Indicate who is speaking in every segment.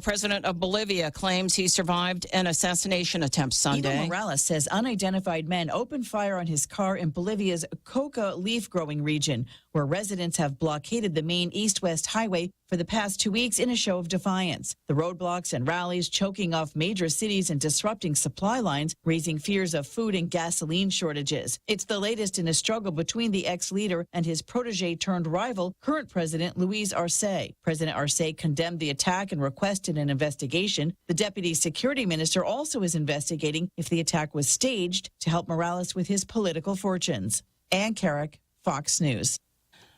Speaker 1: President of Bolivia claims he survived an assassination attempt Sunday.
Speaker 2: Evo Morales says unidentified men opened fire on his car in Bolivia's coca leaf-growing region, where residents have blockaded the main east-west highway for the past 2 weeks in a show of defiance. The roadblocks and rallies choking off major cities and disrupting supply lines, raising fears of food and gasoline shortages. It's the latest in a struggle between the ex-leader and his protege-turned-rival, current President Luis Arce. President Arce condemned the attack and requested an investigation. The deputy security minister also is investigating if the attack was staged to help Morales with his political fortunes. Ann Carrick, Fox News.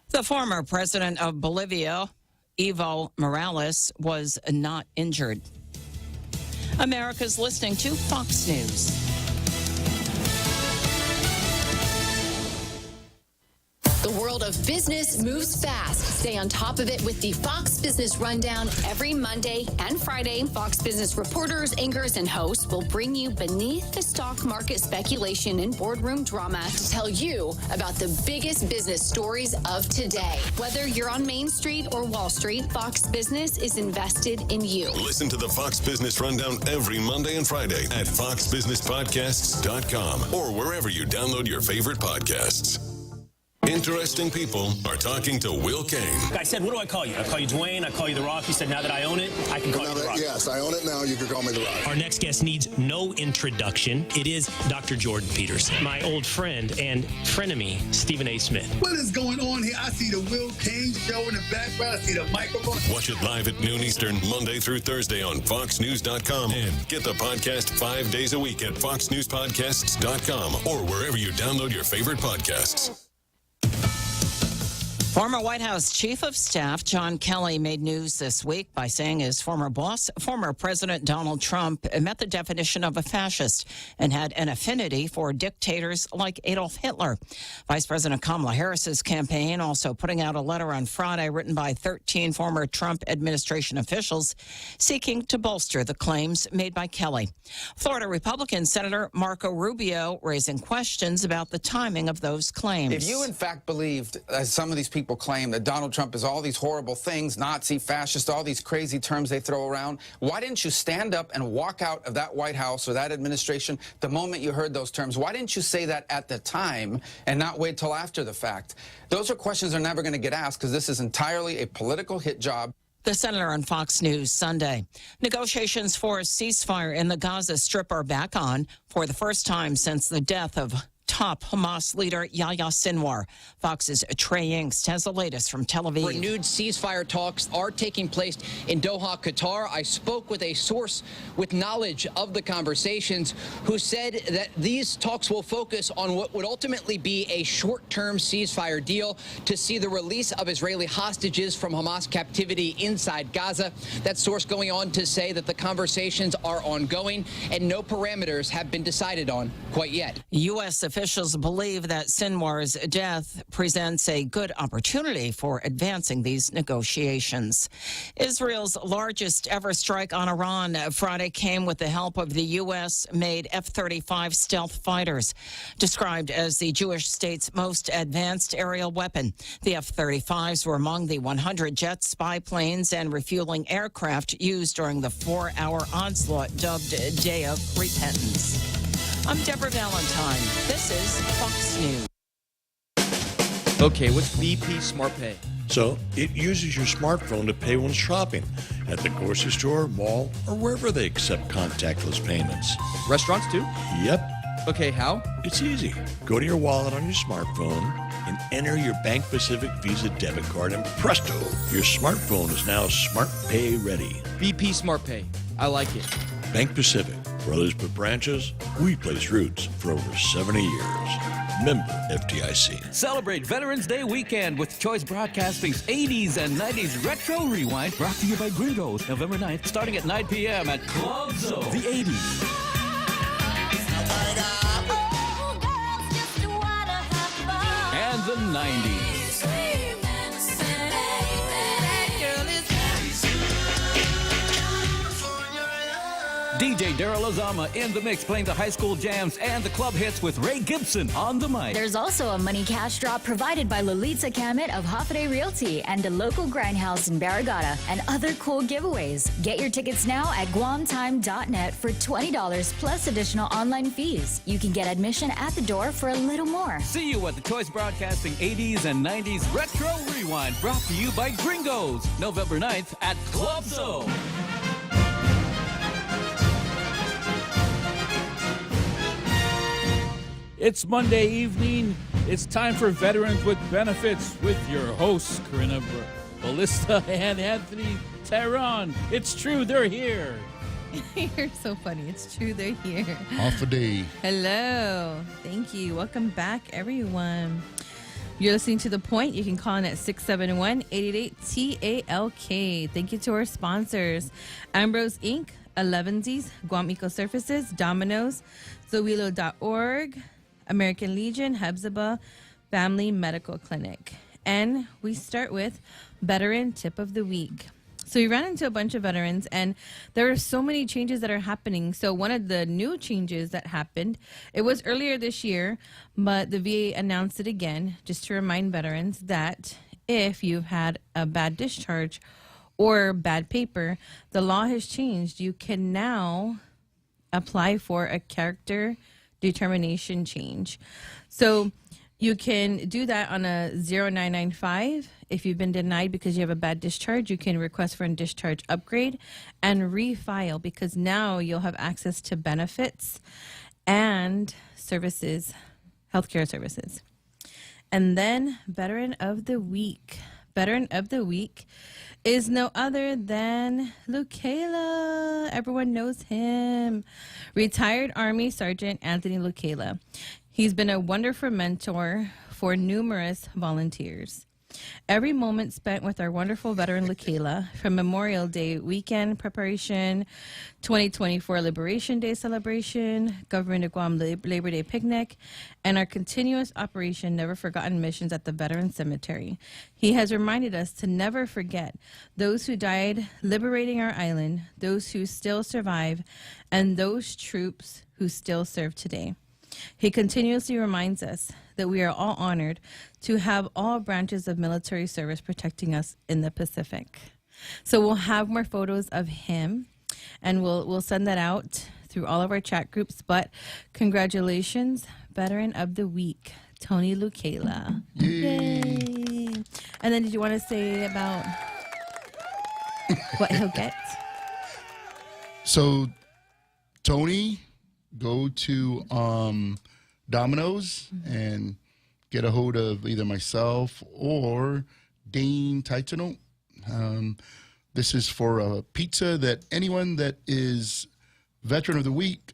Speaker 1: The former president of Bolivia, Evo Morales, was not injured. America's listening to Fox News.
Speaker 3: The world of business moves fast. Stay on top of it with the Fox Business Rundown every Monday and Friday. Fox Business reporters, anchors, and hosts will bring you beneath the stock market speculation and boardroom drama to tell you about the biggest business stories of today. Whether you're on Main Street or Wall Street, Fox Business is invested in you.
Speaker 4: Listen to the Fox Business Rundown every Monday and Friday at foxbusinesspodcasts.com or wherever you download your favorite podcasts. Interesting people are talking to Will Kane.
Speaker 5: I said, what do I call you? I call you Dwayne. I call you The Rock. He said, now that I own it, I can call you The Rock.
Speaker 6: Yes, I own it now. You can call me The Rock.
Speaker 5: Our next guest needs no introduction. It is Dr. Jordan Peterson, my old friend and frenemy, Stephen A. Smith.
Speaker 7: What is going on here? I see the Will Kane show in the background. I see the microphone.
Speaker 4: Watch it live at noon Eastern, Monday through Thursday on foxnews.com. And get the podcast 5 days a week at foxnewspodcasts.com or wherever you download your favorite podcasts.
Speaker 1: Former White House Chief of Staff John Kelly made news this week by saying his former boss, former President Donald Trump, met the definition of a fascist and had an affinity for dictators like Adolf Hitler. Vice President Kamala Harris's campaign also putting out a letter on Friday written by 13 former Trump administration officials seeking to bolster the claims made by Kelly. Florida Republican Senator Marco Rubio raising questions about the timing of those claims.
Speaker 8: If you, in fact, believed, as some of these people claim, that Donald Trump is all these horrible things, Nazi, fascist, all these crazy terms they throw around, why didn't you stand up and walk out of that White House or that administration the moment you heard those terms? Why didn't you say that at the time and not wait till after the fact? Those are questions they're never going to get asked because this is entirely a political hit job.
Speaker 1: The senator on Fox News Sunday. Negotiations for a ceasefire in the Gaza Strip are back on for the first time since the death of top Hamas leader Yahya Sinwar. Fox's Trey Yingst has the latest from Tel Aviv.
Speaker 9: Renewed ceasefire talks are taking place in Doha, Qatar. I spoke with a source with knowledge of the conversations who said that these talks will focus on what would ultimately be a short-term ceasefire deal to see the release of Israeli hostages from Hamas captivity inside Gaza. That source going on to say that the conversations are ongoing and no parameters have been decided on quite yet.
Speaker 1: U.S. officials believe that Sinwar's death presents a good opportunity for advancing these negotiations. Israel's largest ever strike on Iran Friday came with the help of the U.S.-made F-35 stealth fighters, described as the Jewish state's most advanced aerial weapon. The F-35s were among the 100 jet spy planes and refueling aircraft used during the 4-hour onslaught dubbed Day of Repentance. I'm Deborah Valentine. This is Fox News.
Speaker 10: Okay, what's BP Smart Pay?
Speaker 11: So it uses your smartphone to pay when shopping at the grocery store, mall, or wherever they accept contactless payments.
Speaker 10: Restaurants too?
Speaker 11: Yep.
Speaker 10: Okay, how?
Speaker 11: It's easy. Go to your wallet on your smartphone and enter your Bank Pacific Visa debit card, and presto, your smartphone is now Smart Pay ready.
Speaker 10: BP Smart Pay. I like it.
Speaker 11: Bank Pacific. Where others put branches, we place roots for over 70 years. Member FDIC.
Speaker 12: Celebrate Veterans Day weekend with Choice Broadcasting's 80s and 90s Retro Rewind, brought to you by Gringos, November 9th, starting at 9 p.m. at Club Zone. The 80s. And the 90s. DJ Daryl Azama in the mix, playing the high school jams and the club hits with Ray Gibson on the mic.
Speaker 13: There's also a money cash drop provided by Lolita Kamet of Hoffaday Realty and the local grindhouse in Barrigada, and other cool giveaways. Get your tickets now at guamtime.net for $20 plus additional online fees. You can get admission at the door for a little more.
Speaker 12: See you at the Choice Broadcasting 80s and 90s Retro Rewind, brought to you by Gringos, November 9th at Club Zone.
Speaker 14: It's Monday evening. It's time for Veterans with Benefits with your hosts, Corinna Ballista and Anthony Tehran. It's true, they're here.
Speaker 15: You're so funny. It's true, they're here.
Speaker 6: Off a day.
Speaker 15: Hello. Thank you. Welcome back, everyone. You're listening to The Point. You can call in at 671-888-TALK. Thank you to our sponsors, Ambrose Inc., Elevensies, Guam Eco Surfaces, Domino's, Zoilo.org, American Legion, Hebzibah, Family Medical Clinic. And we start with Veteran Tip of the Week. So we ran into a bunch of veterans, and there are so many changes that are happening. So one of the new changes that happened, it was earlier this year, but the VA announced it again, just to remind veterans that if you've had a bad discharge or bad paper, the law has changed. You can now apply for a character determination change. So you can do that on a 0995. If you've been denied because you have a bad discharge, you can request for a discharge upgrade and refile, because now you'll have access to benefits and services, healthcare services. And then Veteran of the Week. Veteran of the Week is no other than Lucayla. Everyone knows him. Retired Army Sergeant Anthony Lucayla. He's been a wonderful mentor for numerous volunteers. Every moment spent with our wonderful veteran Lucayla, from Memorial Day weekend preparation, 2024 Liberation Day celebration, Government of Guam Labor Day picnic, and our continuous Operation Never Forgotten missions at the Veteran Cemetery. He has reminded us to never forget those who died liberating our island, those who still survive, and those troops who still serve today. He continuously reminds us that we are all honored to have all branches of military service protecting us in the Pacific. So we'll have more photos of him, and we'll send that out through all of our chat groups. But congratulations, Veteran of the Week, Tony Lucayla. Yay. And then did you want to say about what he'll get?
Speaker 6: So, Tony, go to Domino's and get a hold of either myself or Dane Titano. This is for a pizza that anyone that is Veteran of the Week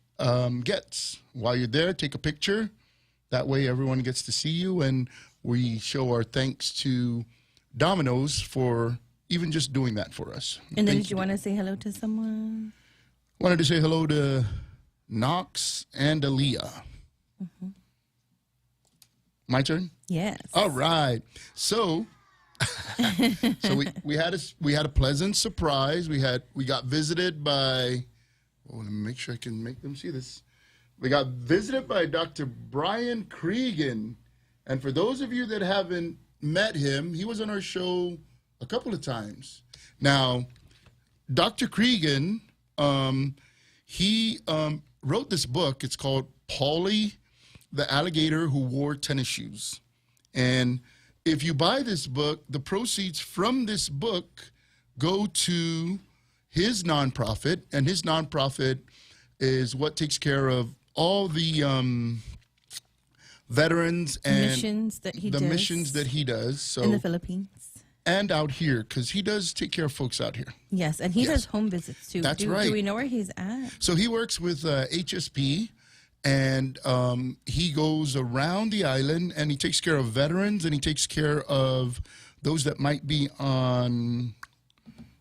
Speaker 6: gets. While you're there, take a picture. That way everyone gets to see you, and we show our thanks to Domino's for even just doing that for us.
Speaker 15: And then did you want to say hello to someone?
Speaker 6: Wanted to say hello to Knox and Aaliyah.
Speaker 15: Mm-hmm.
Speaker 6: My turn?
Speaker 15: Yes.
Speaker 6: All right. So we had a pleasant surprise. We got visited by, let me make sure I can make them see this. We got visited by Dr. Brian Cregan. And for those of you that haven't met him, he was on our show a couple of times. Now, Dr. Cregan, he wrote this book. It's called Paulie, the Alligator Who Wore Tennis Shoes. And if you buy this book, the proceeds from this book go to his nonprofit, and his nonprofit is what takes care of all the veterans and
Speaker 15: missions that he
Speaker 6: does. So
Speaker 15: in the Philippines.
Speaker 6: And out here, because he does take care of folks out here.
Speaker 15: Yes, and he does home visits too.
Speaker 6: That's right.
Speaker 15: Do we know where he's at?
Speaker 6: So he works with HSP, and he goes around the island, and he takes care of veterans, and he takes care of those that might be on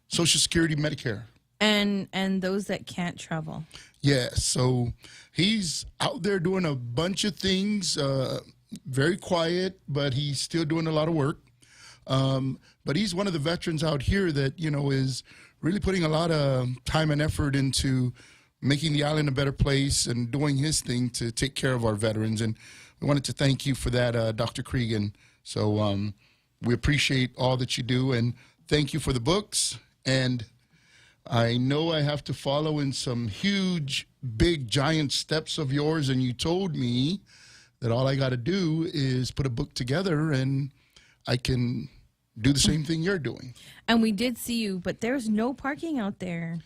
Speaker 6: Social Security, Medicare.
Speaker 15: And those that can't travel.
Speaker 6: Yeah, so he's out there doing a bunch of things, very quiet, but he's still doing a lot of work. But he's one of the veterans out here that, is really putting a lot of time and effort into making the island a better place and doing his thing to take care of our veterans. And we wanted to thank you for that, Dr. Cregan. So we appreciate all that you do, and thank you for the books. And I know I have to follow in some huge, big, giant steps of yours, and you told me that all I got to do is put a book together and I can do the same thing you're doing.
Speaker 15: And we did see you, but there's no parking out there.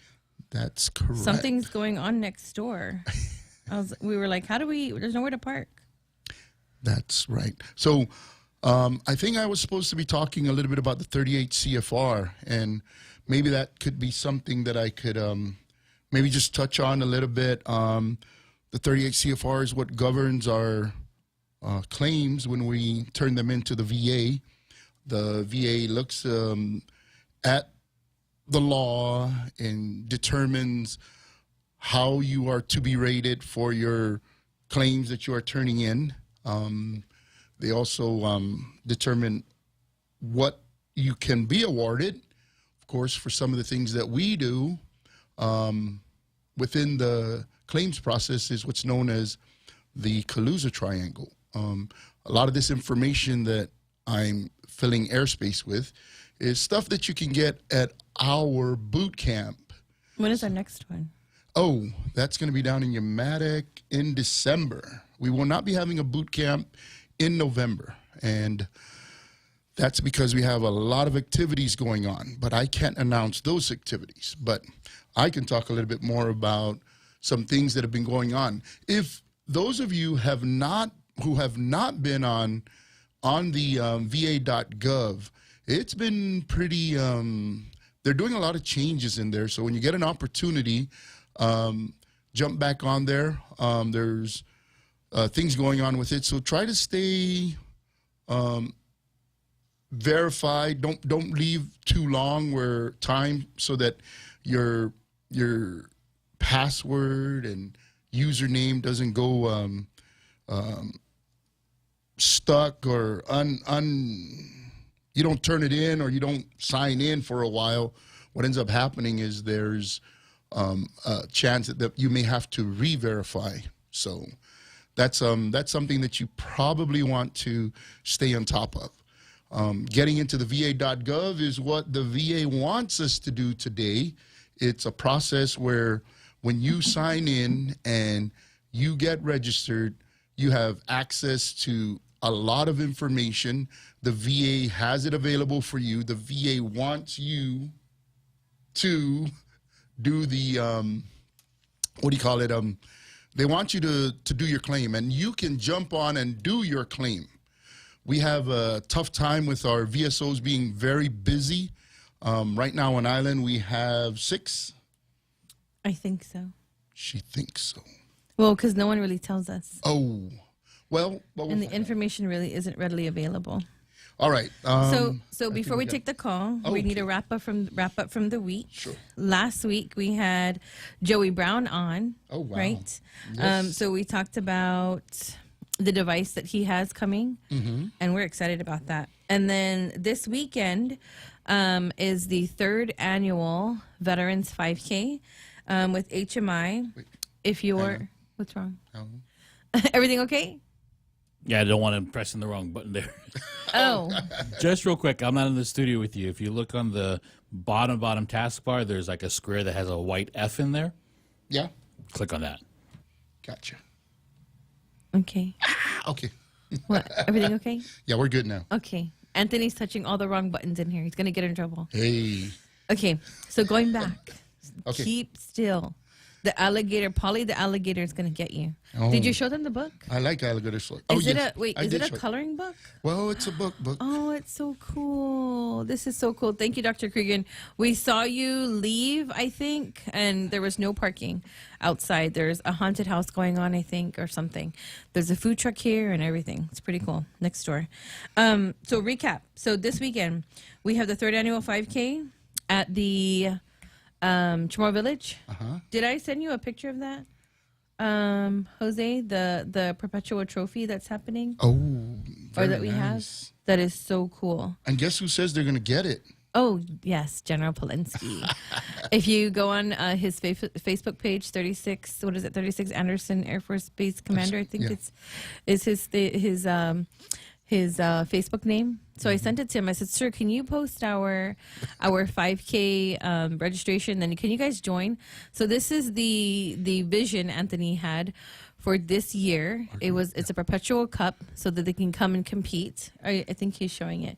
Speaker 6: That's correct.
Speaker 15: Something's going on next door. We were like, there's nowhere to park.
Speaker 6: That's right. So I think I was supposed to be talking a little bit about the 38 CFR, and maybe that could be something that I could maybe just touch on a little bit. The 38 CFR is what governs our claims when we turn them into the VA. The VA looks at the law and determines how you are to be rated for your claims that you are turning in. They also determine what you can be awarded. Of course, for some of the things that we do within the claims process is what's known as the Calusa Triangle. A lot of this information that I'm filling airspace with is stuff that you can get at our boot camp.
Speaker 15: When is our next one?
Speaker 6: Oh, that's going to be down in Yamatic in December. We will not be having a boot camp in November, and that's because we have a lot of activities going on, but I can't announce those activities. But I can talk a little bit more about some things that have been going on. If those of you who have not been on the va.gov, it's been pretty, they're doing a lot of changes in there. So when you get an opportunity, jump back on there. There's things going on with it. So try to stay verified. Don't leave too long where time so that your password and username doesn't go stuck or you don't turn it in or you don't sign in for a while. What ends up happening is there's a chance that you may have to re-verify. So that's something that you probably want to stay on top of. Getting into the va.gov is what the VA wants us to do today. It's a process where when you sign in and you get registered, you have access to a lot of information. The VA has it available for you. The VA wants you to do the, they want you to do your claim, and you can jump on and do your claim. We have a tough time with our VSOs being very busy. Right now on island, we have 6.
Speaker 15: I think so.
Speaker 6: She thinks so.
Speaker 15: Well, because no one really tells us.
Speaker 6: Oh, well.
Speaker 15: And the information really isn't readily available.
Speaker 6: All right.
Speaker 15: So before we take the call, we need to wrap up from the week.
Speaker 6: Sure.
Speaker 15: Last week we had Joey Brown on.
Speaker 6: Oh, wow.
Speaker 15: Right.
Speaker 6: Yes.
Speaker 15: So we talked about the device that he has coming, and we're excited about that. And then this weekend is the 3rd annual Veterans 5K with HMI.
Speaker 6: Wait,
Speaker 15: what's wrong? Everything okay?
Speaker 14: Yeah, I don't want to press in the wrong button there.
Speaker 15: Oh.
Speaker 14: Just real quick, I'm not in the studio with you. If you look on the bottom taskbar, there's like a square that has a white F in there.
Speaker 6: Yeah.
Speaker 14: Click on that.
Speaker 6: Gotcha.
Speaker 15: Okay.
Speaker 6: Okay.
Speaker 15: What? Everything okay?
Speaker 6: Yeah, we're good now.
Speaker 15: Okay. Anthony's touching all the wrong buttons in here. He's going to get in trouble.
Speaker 6: Hey.
Speaker 15: Okay. So going back.
Speaker 6: Okay.
Speaker 15: Keep still. The alligator, Polly the alligator is going to get you.
Speaker 6: Oh.
Speaker 15: Did you show them the book?
Speaker 6: I like alligator sword.
Speaker 15: Is it a coloring book?
Speaker 6: Well, it's a book.
Speaker 15: Oh, it's so cool. This is so cool. Thank you, Dr. Cregan. We saw you leave, I think, and there was no parking outside. There's a haunted house going on, I think, or something. There's a food truck here and everything. It's pretty cool. Next door. So recap. So this weekend, we have the 3rd annual 5K at the Chamorro Village. Did I send you a picture of that? Jose, the perpetual trophy that's happening.
Speaker 6: Oh,
Speaker 15: or that we have. That is so cool.
Speaker 6: And guess who says they're going to get it?
Speaker 15: Oh, yes, General Polinsky. If you go on his Facebook page, 36 Anderson Air Force Base Commander, I think is his Facebook name. So I sent it to him. I said, sir, can you post our 5K registration? Then can you guys join? So this is the vision Anthony had for this year. It's a perpetual cup so that they can come and compete. I think he's showing it.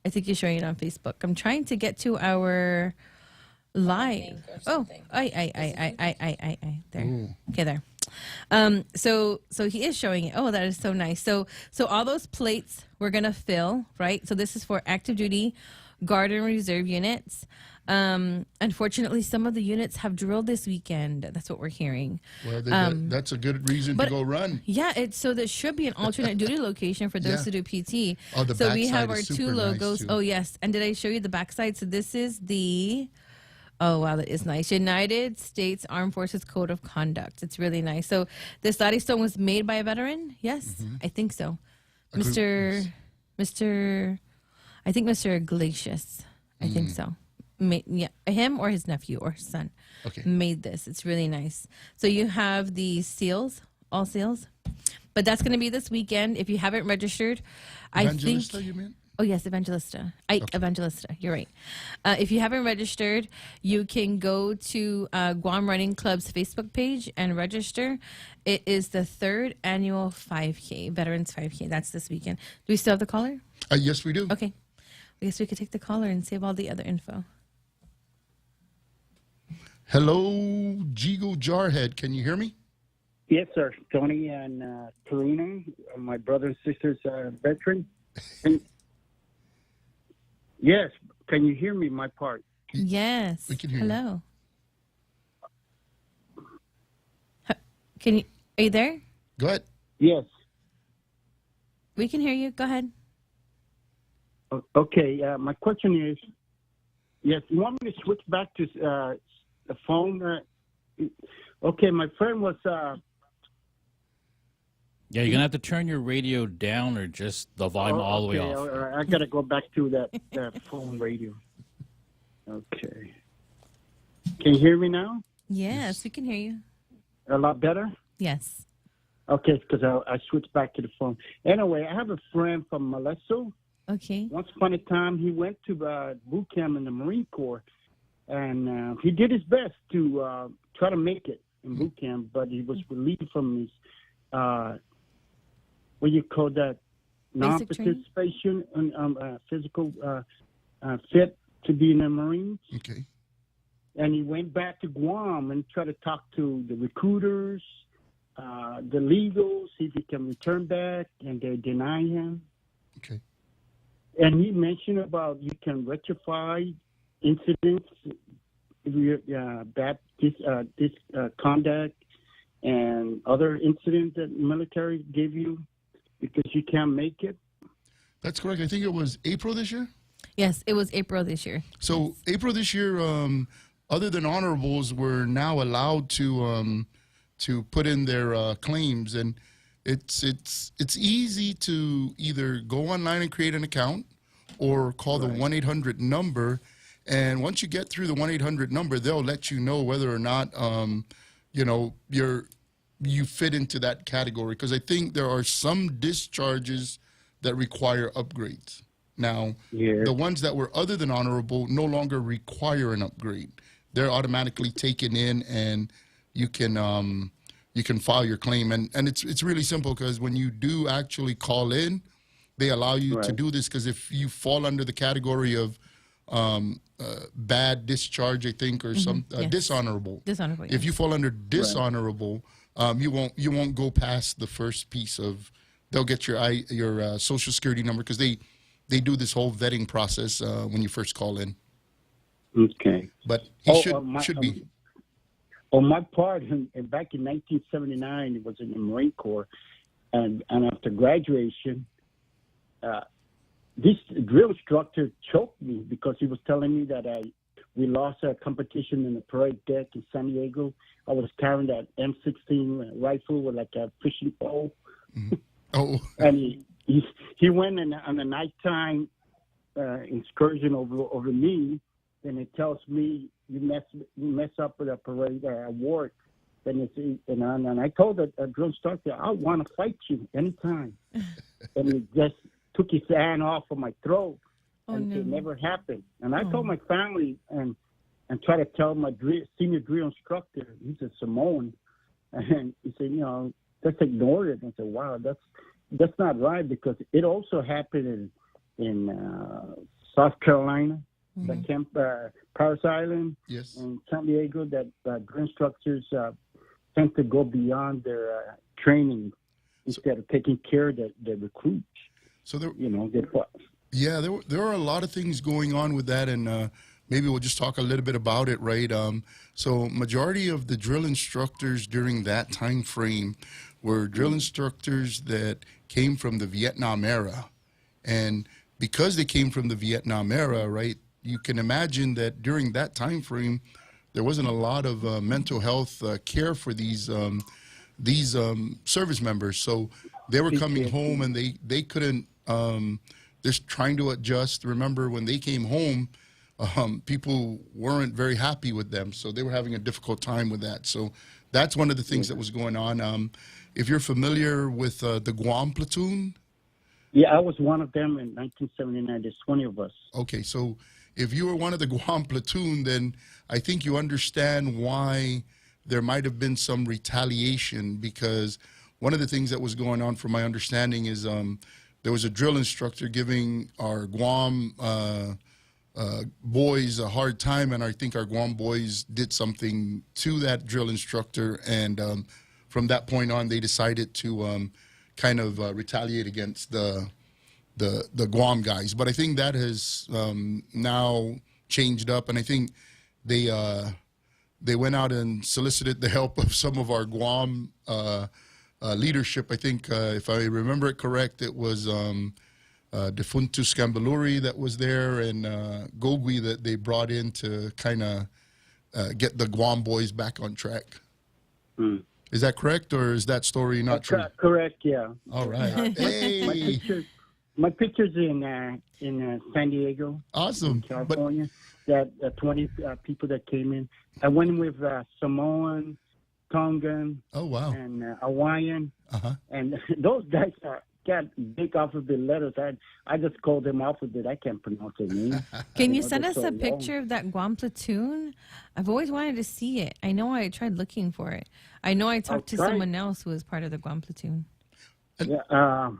Speaker 15: I think you're showing it on Facebook. I'm trying to get to our live. Oh, I there. Ooh. Okay, there. So he is showing it. Oh, that is so nice. So all those plates we're gonna fill, right? So this is for active duty, Guard and Reserve units. Unfortunately, some of the units have drilled this weekend. That's what we're hearing.
Speaker 6: Well, that's a good reason to go run.
Speaker 15: Yeah, so there should be an alternate duty location for those to do PT.
Speaker 6: Oh, the
Speaker 15: so we have
Speaker 6: backside
Speaker 15: our
Speaker 6: is
Speaker 15: two
Speaker 6: super
Speaker 15: logos.
Speaker 6: nice,
Speaker 15: Oh, yes. And did I show you the backside? So this is the... Oh, wow, that is nice. United States Armed Forces Code of Conduct. It's really nice. So this Lottie Stone was made by a veteran? Yes, I think so. I think Mr. Iglesias. I think so. Him or his nephew or his son made this. It's really nice. So you have the seals, all seals. But that's going to be this weekend. If you haven't registered,
Speaker 6: Evangelista, you mean?
Speaker 15: Oh, yes, Evangelista. Evangelista, you're right. If you haven't registered, you can go to Guam Running Club's Facebook page and register. It is the 3rd annual 5K, Veterans 5K. That's this weekend. Do we still have the caller?
Speaker 6: Yes, we do.
Speaker 15: Okay. I guess we could take the caller and save all the other info.
Speaker 6: Hello, Jigo Jarhead. Can you hear me?
Speaker 16: Yes, sir. Tony and Karina, my brother and sisters are veteran. Yes. Can you hear me, my part?
Speaker 15: Yes.
Speaker 6: We can hear
Speaker 15: Hello. You. Are you there?
Speaker 6: Go ahead.
Speaker 16: Yes.
Speaker 15: We can hear you. Go ahead.
Speaker 16: Okay. My question is, yes, you want me to switch back to the phone? Okay, my friend was...
Speaker 14: Yeah, you're going to have to turn your radio down or just the volume all the way off.
Speaker 16: I got to go back to that phone radio. Okay. Can you hear me now?
Speaker 15: Yes, we can hear you.
Speaker 16: A lot better?
Speaker 15: Yes.
Speaker 16: Okay, because I switched back to the phone. Anyway, I have a friend from Molesto.
Speaker 15: Okay.
Speaker 16: Once upon a time, he went to boot camp in the Marine Corps, and he did his best to try to make it in boot camp, but he was relieved from his... what do you call that? Non-participation and physical fit to be in the Marines.
Speaker 6: Okay.
Speaker 16: And he went back to Guam and tried to talk to the recruiters, the legals, see if he can return back, and they deny him.
Speaker 6: Okay.
Speaker 16: And he mentioned about you can rectify incidents, bad conduct, and other incidents that military gave you because you can't make it.
Speaker 6: That's correct. I think it was April this year.
Speaker 15: Yes, it was April this year.
Speaker 6: So April this year, other than honorables, were now allowed to put in their claims, and it's easy to either go online and create an account or call the 1-800 number. And once you get through the 1-800 number, they'll let you know whether or not you fit into that category. Because I think there are some discharges that require upgrades. Now, the ones that were other than honorable no longer require an upgrade. They're automatically taken in, and you can file your claim. And it's really simple, because when you do actually call in, they allow you to do this, because if you fall under the category of bad discharge, I think, or some dishonorable.
Speaker 15: Dishonorable.
Speaker 6: If you fall under dishonorable, you won't go past the first piece of. They'll get your social security number, because they do this whole vetting process when you first call in.
Speaker 16: Okay.
Speaker 6: But he should be.
Speaker 16: On my part, back in 1979, it was in the Marine Corps, and after graduation, this drill instructor choked me because he was telling me that we lost a competition in the parade deck in San Diego. I was carrying that M16 rifle with like a fishing pole.
Speaker 6: Mm-hmm. Oh.
Speaker 16: And he went on the nighttime excursion over me, then it tells me you mess up with a parade at work. Then and I told the drill instructor, I want to fight you anytime. And he just took his hand off of my throat, and it never happened. And I told my family and tried to tell my senior drill instructor, he's a Samoan, and he said, just ignore it. And I said, wow, that's not right, because it also happened in South Carolina, the camp Paris Island, and San Diego, that drill instructors tend to go beyond their training instead of taking care of the recruits.
Speaker 6: So there are a lot of things going on with that, and maybe we'll just talk a little bit about it, right? So majority of the drill instructors during that time frame were drill instructors that came from the Vietnam era. And because they came from the Vietnam era, right, you can imagine that during that time frame, there wasn't a lot of mental health care for these service members. So they were coming home and they couldn't, just trying to adjust. Remember, when they came home, people weren't very happy with them. So they were having a difficult time with that. So that's one of the things that was going on. If you're familiar with the Guam platoon.
Speaker 16: Yeah, I was one of them in 1979. There's 20 of us.
Speaker 6: Okay, so if you were one of the Guam platoon, then I think you understand why there might have been some retaliation, because one of the things that was going on, from my understanding, is there was a drill instructor giving our Guam boys a hard time, and I think our Guam boys did something to that drill instructor, and from that point on, they decided to kind of retaliate against the Guam guys. But I think that has now changed up, and I think they went out and solicited the help of some of our Guam leadership. I think, if I remember it correct, it was Defuntus Scambaluri that was there, and Gogui that they brought in to kind of get the Guam boys back on track. Is that correct, or is that story not true?
Speaker 16: Correct, yeah.
Speaker 6: All right. Hey.
Speaker 16: My picture's in San Diego.
Speaker 6: Awesome.
Speaker 16: California. That 20 people that came in. I went with Samoan, Tongan, and Hawaiian. And those guys got big alphabet letters. I just called them alphabet. I can't pronounce their name.
Speaker 15: Can you send us a picture of that Guam platoon? I've always wanted to see it. I know I tried looking for it. I know I talked to someone else who was part of the Guam platoon.
Speaker 16: Yeah.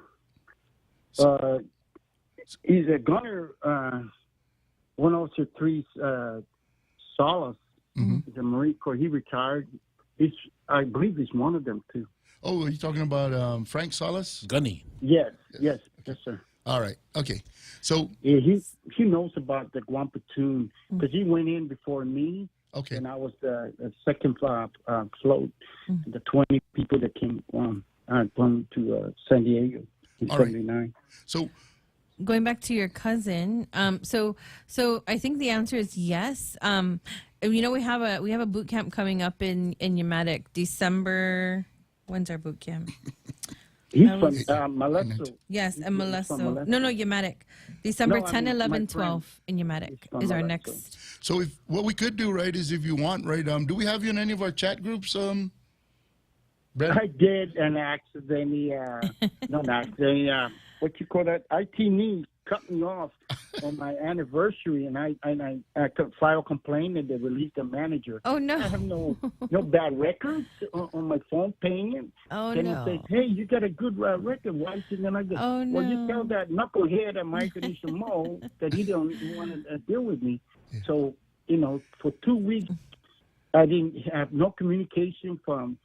Speaker 16: He's a gunner, 103 Salas. He's a Marine Corps. He retired. I believe he's one of them, too.
Speaker 6: Oh, are you talking about Frank Salas?
Speaker 14: Gunny.
Speaker 16: Yes, sir.
Speaker 6: All right. Okay. So
Speaker 16: yeah, he knows about the Guam platoon because he went in before me.
Speaker 6: Okay.
Speaker 16: And I was the second float. The 20 people that came to San Diego in '79.
Speaker 6: Right. So
Speaker 15: going back to your cousin, so I think the answer is yes. We have a boot camp coming up in Yamatic, December. When's our boot camp?
Speaker 16: He's from Molesto.
Speaker 15: Yes, and Molesto. No, Yamatic. December 10, 11, 12 in Yamatic is our next.
Speaker 6: So what we could do, right, is if you want, right, do we have you in any of our chat groups, Brett?
Speaker 16: I did, and accidentally, what you call that? IT cut me off on my anniversary, and I could file a complaint, and they released the manager.
Speaker 15: Oh no!
Speaker 16: I have no bad records on my phone paying.
Speaker 15: Oh
Speaker 16: then
Speaker 15: no!
Speaker 16: It says, hey, you got a good record. Why shouldn't I go?
Speaker 15: Oh no!
Speaker 16: Well, you tell that knucklehead at Mike Mo that he don't want to deal with me. Yeah. So for 2 weeks, I didn't have no communication from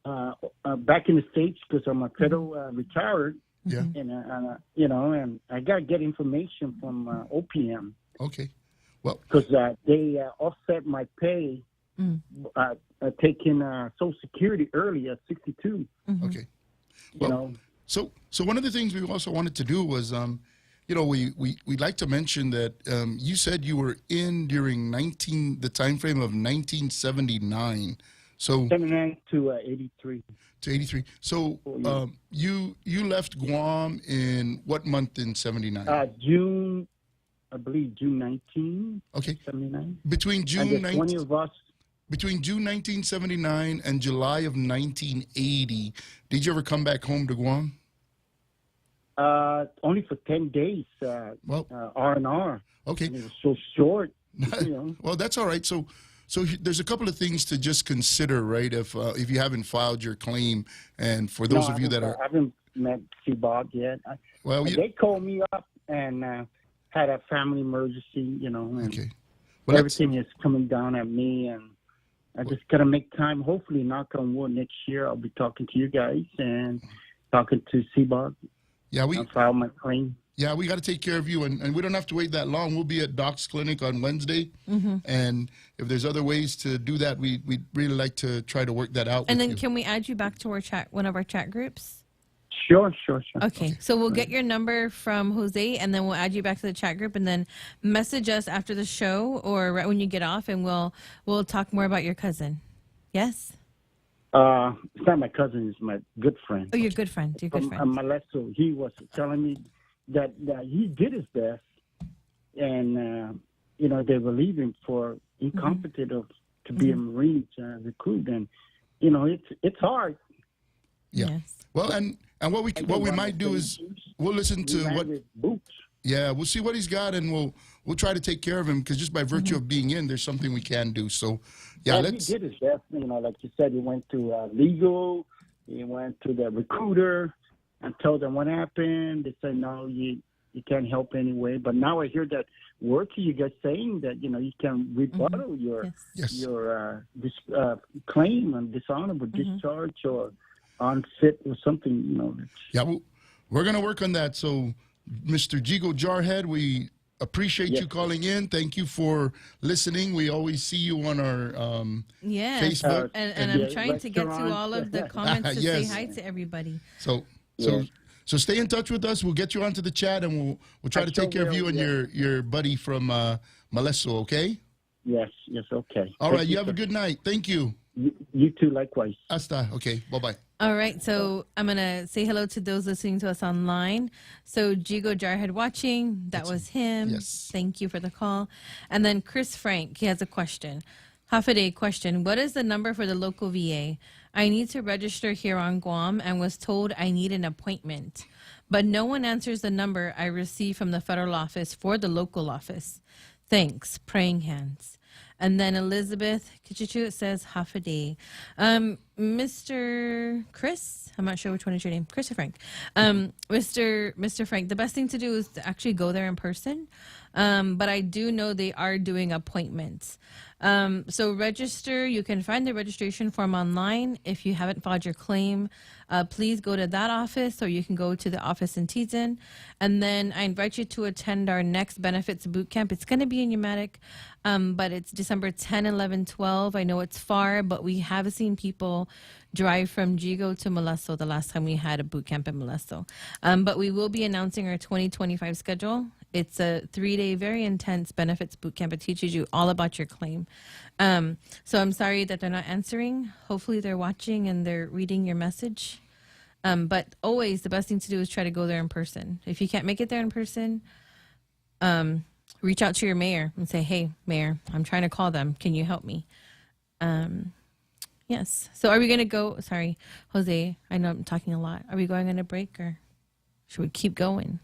Speaker 16: back in the States because I'm a federal retired.
Speaker 6: Yeah.
Speaker 16: And I got to get information from OPM.
Speaker 6: Okay. Well,
Speaker 16: because they offset my pay, taking Social Security early at 62.
Speaker 6: Okay. Well, so one of the things we also wanted to do was, we'd like to mention that you said you were in during the time frame of 1979. So
Speaker 16: 79 to 83.
Speaker 6: To 83. So you left Guam in what month in 79?
Speaker 16: June I believe, June 19.
Speaker 6: Okay.
Speaker 16: 79.
Speaker 6: Between June
Speaker 16: And there's 20 of us.
Speaker 6: Between June 1979 and July of 1980, did you ever come back home to Guam?
Speaker 16: Only for 10 days. R&R.
Speaker 6: Okay.
Speaker 16: And it was so short.
Speaker 6: Well, that's all right. So there's a couple of things to just consider, right? If you haven't filed your claim, and for those of you that are,
Speaker 16: I haven't met Bob yet.
Speaker 6: They
Speaker 16: called me up and had a family emergency, and
Speaker 6: Well,
Speaker 16: everything is coming down at me, and I just gotta make time. Hopefully, knock on wood, next year I'll be talking to you guys and talking to Seabog.
Speaker 6: Yeah,
Speaker 16: I'll file my claim.
Speaker 6: Yeah, we got to take care of you, and we don't have to wait that long. We'll be at Doc's Clinic on Wednesday, and if there's other ways to do that, we'd really like to try to work that out.
Speaker 15: And
Speaker 6: with
Speaker 15: then
Speaker 6: you.
Speaker 15: can we add you back to our chat, one of our chat groups?
Speaker 16: Sure.
Speaker 15: Okay, so we'll get your number from Jose, and then we'll add you back to the chat group, and then message us after the show or right when you get off, and we'll talk more about your cousin. Yes?
Speaker 16: It's not my cousin; it's my good friend.
Speaker 15: Oh, your good friend. Your good friend.
Speaker 16: Malesso. He was telling me that he did his best, and they were leaving for incompetent to be a Marine recruit, and it's hard.
Speaker 6: Yeah.
Speaker 15: Yes.
Speaker 6: Well, and what we might do is we'll listen to what. Yeah, we'll see what he's got, and we'll try to take care of him, because just by virtue of being in, there's something we can do. So, yeah, let's.
Speaker 16: He did his best. Like you said, he went to legal. He went to the recruiter and told them what happened. They said, no, you can't help anyway. But now I hear that word to you guys saying that you can rebuttal your claim on dishonorable discharge or unfit or something.
Speaker 6: Yeah, we're gonna work on that. So, Mr. Jigo Jarhead, we appreciate you calling in. Thank you for listening. We always see you on our Facebook.
Speaker 15: And I'm trying to get to all of the comments to say hi to everybody.
Speaker 6: So stay in touch with us. We'll get you onto the chat, and we'll try to take care of you and your buddy from Malesso, okay?
Speaker 16: Yes, okay.
Speaker 6: All right, you have a good night. Thank you.
Speaker 16: You too, likewise.
Speaker 6: Hasta. Okay, bye-bye.
Speaker 15: All right, so I'm going to say hello to those listening to us online. So Jigo Jarhead watching, that was him.
Speaker 6: Yes.
Speaker 15: Thank you for the call. And then Chris Frank, he has a question. Half-a-day question. What is the number for the local VA? I need to register here on Guam and was told I need an appointment. But no one answers the number I received from the federal office for the local office. Thanks. Praying hands. And then Elizabeth Kichichu says half a day. Mr. Chris, I'm not sure which one is your name, Chris or Frank. Mr. Frank, the best thing to do is to actually go there in person. But I do know they are doing appointments. So register. You can find the registration form online. If you haven't filed your claim, please go to that office, or you can go to the office in Teton. And then I invite you to attend our next benefits boot camp. It's going to be in Umatic, but it's December 10, 11, 12. I know it's far, but we have seen people drive from Jigo to Malesso the last time we had a boot camp in Malesso. But we will be announcing our 2025 schedule. It's a 3-day, very intense benefits boot camp. It teaches you all about your claim. So I'm sorry that they're not answering. Hopefully they're watching and they're reading your message. But always the best thing to do is try to go there in person. If you can't make it there in person, reach out to your mayor and say, hey, mayor, I'm trying to call them. Can you help me? Yes. So are we going to go? Sorry, Jose, I know I'm talking a lot. Are we going on a break, or should we keep going?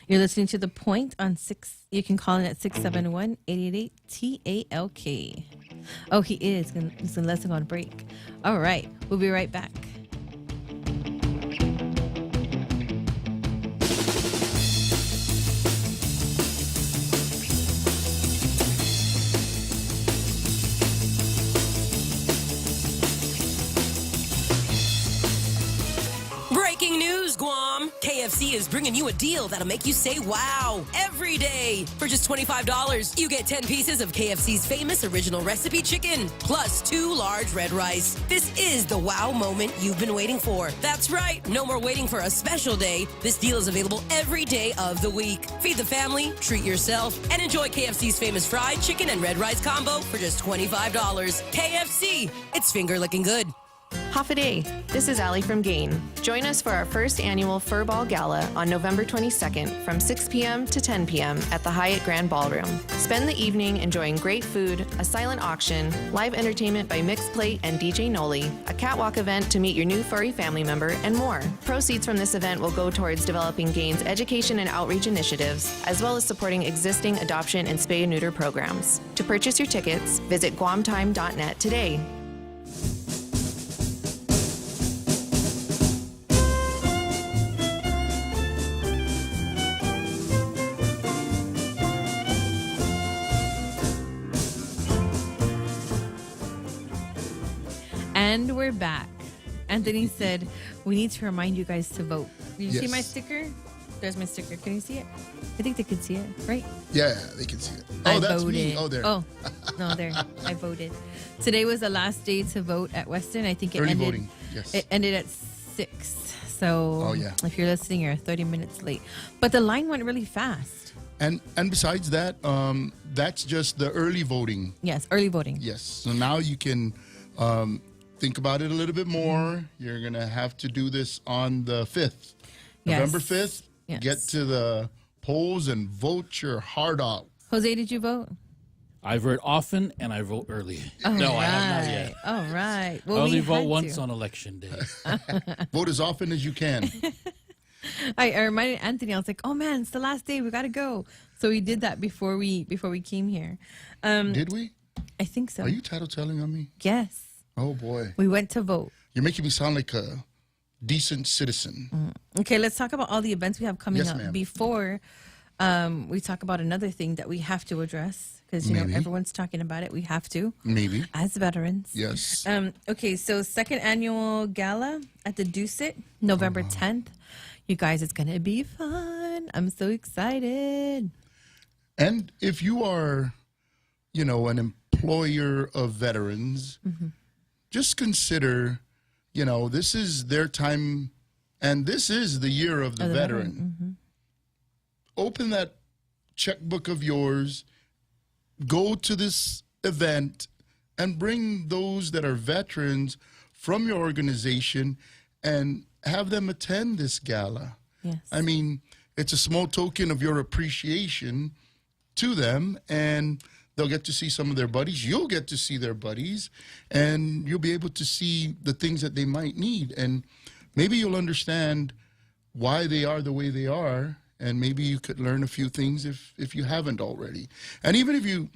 Speaker 15: You're listening to The Point on 6. You can call in at 671-888-TALK. Oh, he is. He's going to let us go on break. All right. We'll be right back.
Speaker 17: Breaking news, Guam! KFC is bringing you a deal that'll make you say wow every day. For just $25, you get 10 pieces of KFC's famous original recipe chicken, plus 2 large red rice. This is the wow moment you've been waiting for. That's right, no more waiting for a special day. This deal is available every day of the week. Feed the family, treat yourself, and enjoy KFC's famous fried chicken and red rice combo for just $25. KFC, it's finger licking good.
Speaker 18: Hafa-day. This is Allie from Gain. Join us for our first annual Fur Ball Gala on November 22nd from 6 p.m. to 10 p.m. at the Hyatt Grand Ballroom. Spend the evening enjoying great food, a silent auction, live entertainment by Mixed Plate and DJ Noli, a catwalk event to meet your new furry family member, and more. Proceeds from this event will go towards developing Gain's education and outreach initiatives, as well as supporting existing adoption and spay and neuter programs. To purchase your tickets, visit guamtime.net today.
Speaker 15: And we're back. Anthony said, we need to remind you guys to vote. Did you see my sticker? There's my sticker. Can you see it? I think they can see it, right?
Speaker 6: Yeah, they can see it.
Speaker 15: I
Speaker 6: That's
Speaker 15: voted.
Speaker 6: me. Oh, there.
Speaker 15: Oh, no, there. I voted. Today was the last day to vote at Weston. I think it
Speaker 6: Early
Speaker 15: ended.
Speaker 6: voting, yes.
Speaker 15: It ended at 6. So
Speaker 6: Oh, yeah.
Speaker 15: if you're listening, you're 30 minutes late. But the line went really fast.
Speaker 6: And besides that, that's just the early voting.
Speaker 15: Yes, early voting.
Speaker 6: Yes. So now you can think about it a little bit more. You're going to have to do this on the 5th.
Speaker 15: Yes.
Speaker 6: November 5th.
Speaker 15: Yes.
Speaker 6: Get to the polls and vote your heart out.
Speaker 15: Jose, did you vote?
Speaker 14: I vote often and I vote early.
Speaker 15: All
Speaker 14: no,
Speaker 15: right.
Speaker 14: I have not yet.
Speaker 15: All right. Well,
Speaker 14: I only
Speaker 15: we
Speaker 14: vote
Speaker 15: had
Speaker 14: once
Speaker 15: to.
Speaker 14: on election day.
Speaker 6: Vote as often as you can.
Speaker 15: I reminded Anthony. I was like, "Oh man, it's the last day. We gotta go." So we did that before we came here.
Speaker 6: Did we?
Speaker 15: I think so.
Speaker 6: Are you tattletelling on me?
Speaker 15: Yes.
Speaker 6: Oh, boy.
Speaker 15: We went to vote.
Speaker 6: You're making me sound like a decent citizen.
Speaker 15: Okay, let's talk about all the events we have coming
Speaker 6: Yes,
Speaker 15: up
Speaker 6: ma'am.
Speaker 15: before we talk about another thing that we have to address because you know
Speaker 6: Maybe.
Speaker 15: everyone's talking about it. We have to,
Speaker 6: Maybe.
Speaker 15: as veterans.
Speaker 6: Yes.
Speaker 15: Okay, so second annual gala at the Dusit, November 10th. You guys, it's gonna be fun. I'm so excited.
Speaker 6: And if you are, you know, an employer of veterans, just consider, you know, this is their time and this is the year of the veteran. Open that checkbook of yours, go to this event, and bring those that are veterans from your organization and have them attend this gala.
Speaker 15: Yes.
Speaker 6: I mean, it's a small token of your appreciation to them, and they'll get to see some of their buddies. You'll get to see their buddies, and you'll be able to see the things that they might need. And maybe you'll understand why they are the way they are, and maybe you could learn a few things if you haven't already. And even if you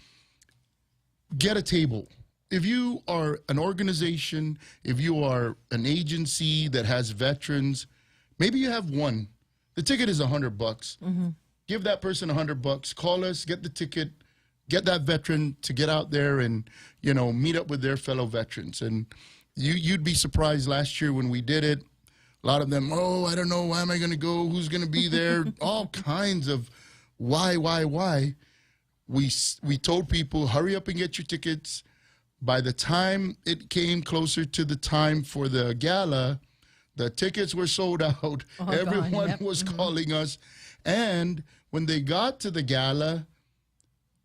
Speaker 6: get a table, if you are an organization, if you are an agency that has veterans, maybe you have one. The ticket is $100. Give that person $100. Call us, get the ticket, get that veteran to get out there and, you know, meet up with their fellow veterans. And you'd be surprised last year when we did it. A lot of them, oh, I don't know, why am I going to go? Who's going to be there? All kinds of why. We told people, hurry up and get your tickets. By the time it came closer to the time for the gala, the tickets were sold out.
Speaker 15: Oh,
Speaker 6: Everyone
Speaker 15: God, yep.
Speaker 6: was calling us. And when they got to the gala,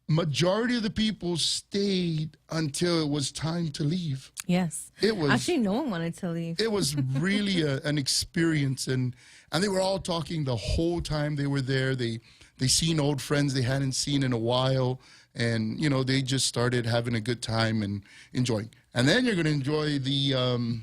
Speaker 6: majority of the people stayed until it was time to leave.
Speaker 15: Yes.
Speaker 6: It was
Speaker 15: Actually, no one wanted to leave.
Speaker 6: it was really an experience, and they were all talking the whole time they were there. They seen old friends they hadn't seen in a while, and you know they just started having a good time and enjoying. And then you're going to enjoy the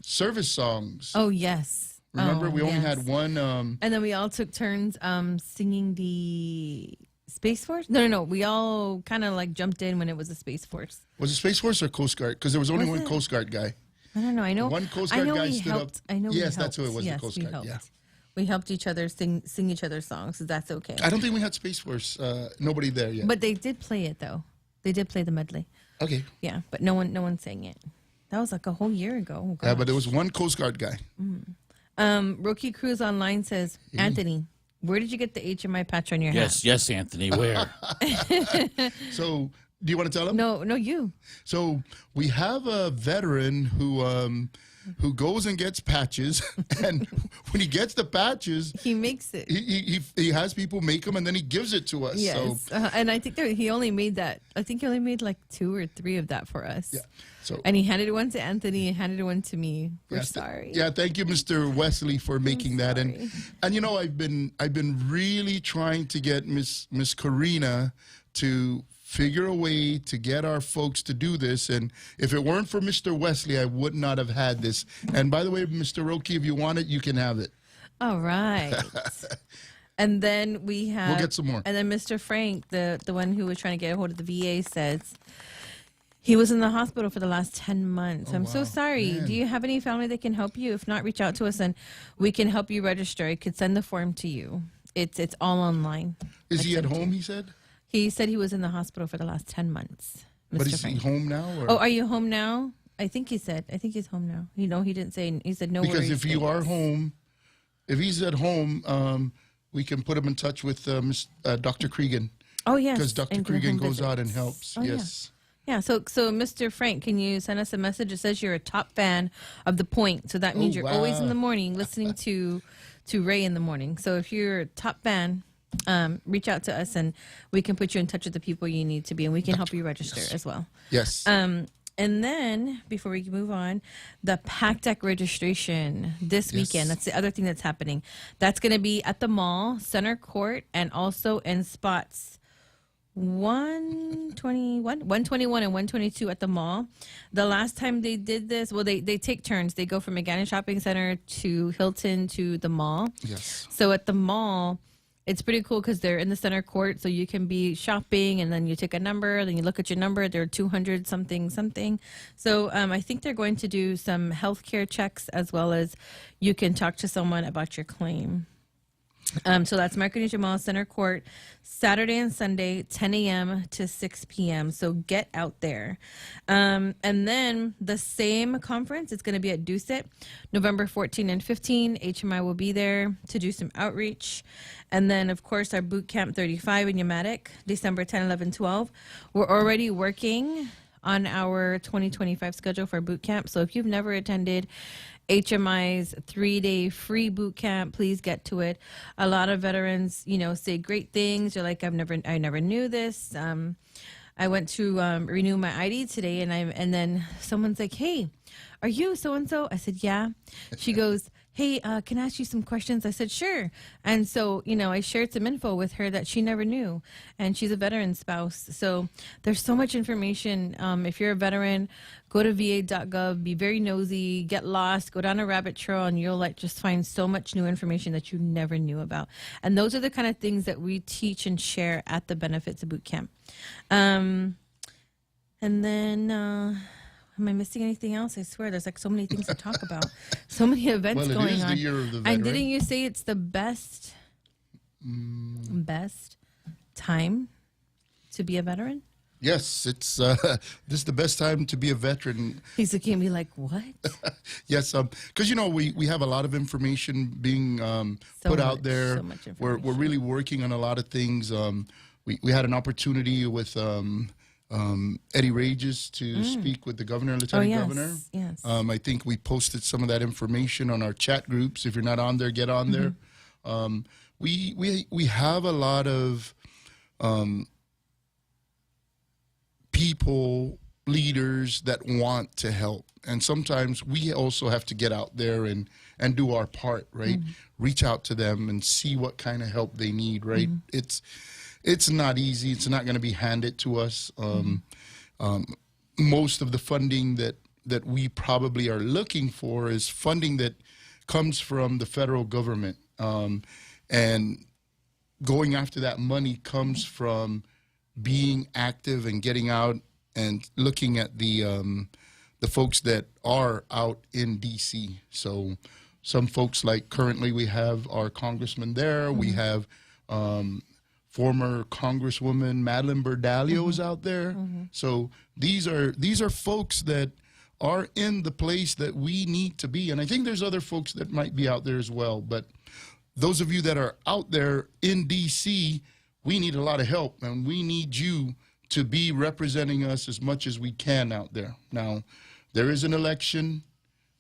Speaker 6: service songs.
Speaker 15: Oh, yes.
Speaker 6: Remember,
Speaker 15: Oh,
Speaker 6: we only
Speaker 15: yes.
Speaker 6: had one.
Speaker 15: And then we all took turns singing the Space Force. No. We all kind of like jumped in when it was the Space Force.
Speaker 6: Was it Space Force or Coast Guard? Because there was only
Speaker 15: Was
Speaker 6: one
Speaker 15: it?
Speaker 6: Coast Guard guy.
Speaker 15: I don't know. I know
Speaker 6: One Coast
Speaker 15: I
Speaker 6: Guard
Speaker 15: know
Speaker 6: guy
Speaker 15: we
Speaker 6: stood
Speaker 15: helped.
Speaker 6: up.
Speaker 15: I know.
Speaker 6: Yes,
Speaker 15: we
Speaker 6: that's who it
Speaker 15: helped.
Speaker 6: was, the
Speaker 15: Yes,
Speaker 6: Coast
Speaker 15: we
Speaker 6: Guard,
Speaker 15: helped.
Speaker 6: yeah.
Speaker 15: We helped each other sing each other's songs, so that's okay.
Speaker 6: I don't think we had Space Force. Nobody there yet.
Speaker 15: But they did play it though. They did play the medley.
Speaker 6: Okay.
Speaker 15: Yeah, but no one sang it. That was like a whole year ago. Oh,
Speaker 6: Yeah, but there
Speaker 15: gosh.
Speaker 6: was one Coast Guard guy.
Speaker 15: Rookie Cruz Online says, Anthony, where did you get the HMI patch on your hat?
Speaker 14: Yes, Anthony. Where?
Speaker 6: So Do you want to tell them?
Speaker 15: No, you.
Speaker 6: So we have a veteran who goes and gets patches, and when he gets the patches,
Speaker 15: he makes it.
Speaker 6: He has people make them, and then he gives it to us.
Speaker 15: Yes,
Speaker 6: So,
Speaker 15: and I think he only made that. I think he only made like 2 or 3 of that for us.
Speaker 6: Yeah. So,
Speaker 15: and he handed one to Anthony and handed one to me. We're sorry.
Speaker 6: Yeah, thank you, Mr. Wesley, for making that. And you know, I've been really trying to get Miss Karina to figure a way to get our folks to do this. And if it weren't for Mr. Wesley, I would not have had this. And by the way, Mr. Roki, if you want it, you can have it.
Speaker 15: All right. And then we'll
Speaker 6: get some more.
Speaker 15: And then Mr. Frank, the one who was trying to get a hold of the VA, says he was in the hospital for the last 10 months. I'm so sorry. Man. Do you have any family that can help you? If not, reach out to us and we can help you register. I could send the form to you. It's all online.
Speaker 6: Is he at home, he said?
Speaker 15: He said he was in the hospital for the last 10 months. Mr.
Speaker 6: But is
Speaker 15: Frank.
Speaker 6: he home now? Or?
Speaker 15: Oh, are you home now? I think he said. I think he's home now. You know, he didn't say. He said no worries.
Speaker 6: Because if you are home, if he's at home, we can put him in touch with Dr. Cregan.
Speaker 15: Oh, yes.
Speaker 6: Because Dr. Cregan goes out and helps.
Speaker 15: Oh,
Speaker 6: yes.
Speaker 15: Yeah. So Mr. Frank, can you send us a message that says you're a top fan of The Point? So that means you're always in the morning listening to Ray in the morning. So if you're a top fan, reach out to us and we can put you in touch with the people you need to be, and we can help you register as well.
Speaker 6: Yes.
Speaker 15: And then before we move on, the PAC Deck registration this weekend. That's the other thing that's happening. That's going to be at the mall, Center Court, and also in spots 121 and 122 at the mall. The last time they did this, well, they take turns. They go from McGannon Shopping Center to Hilton to the mall. Yes. So at the mall, it's pretty cool because they're in the center court, so you can be shopping, and then you take a number, then you look at your number. They're 200 something. So I think they're going to do some healthcare checks as well as you can talk to someone about your claim. So that's Marketing Mall Center Court, Saturday and Sunday, 10 a.m. to 6 p.m. So get out there. And then the same conference, it's going to be at Doucet, November 14 and 15. HMI will be there to do some outreach. And then, of course, our Boot Camp 35 in Yamatic, December 10, 11, 12. We're already working on our 2025 schedule for boot camp. So if you've never attended HMI's 3-day free boot camp, please get to it. A lot of veterans, say great things. You're like, I never knew this. I went to renew my ID today, and then someone's like, hey, are you so-and-so? I said, yeah. She goes, hey, can I ask you some questions? I said, sure. And so, I shared some info with her that she never knew. And she's a veteran spouse. So there's so much information. If you're a veteran, go to va.gov, be very nosy, get lost, go down a rabbit trail, and you'll just find so much new information that you never knew about. And those are the kind of things that we teach and share at the Benefits of Boot Camp. And then... am I missing anything else? I swear there's so many things to talk about. So many events going on.
Speaker 6: Well, it is the year of the veteran.
Speaker 15: And didn't you say it's the best time to be a veteran?
Speaker 6: Yes, it's this is the best time to be a veteran.
Speaker 15: He's looking at me like, what?
Speaker 6: Yes, because we have a lot of information being put out there.
Speaker 15: So much information.
Speaker 6: We're really working on a lot of things. We had an opportunity with Eddie Rages to speak with the governor and lieutenant governor.
Speaker 15: Yes.
Speaker 6: I think we posted some of that information on our chat groups. If you're not on there, get on there. We have a lot of people, leaders that want to help, and sometimes we also have to get out there and do our part, right? Reach out to them and see what kind of help they need, right? It's not easy. It's not going to be handed to us. Most of the funding that we probably are looking for is funding that comes from the federal government. And going after that money comes from being active and getting out and looking at the folks that are out in D.C. So some folks, like currently we have our congressman there. We have former Congresswoman Madeline Berdalio is out there. So these are folks that are in the place that we need to be. And I think there's other folks that might be out there as well. But those of you that are out there in D.C., we need a lot of help, and we need you to be representing us as much as we can out there. Now, there is an election.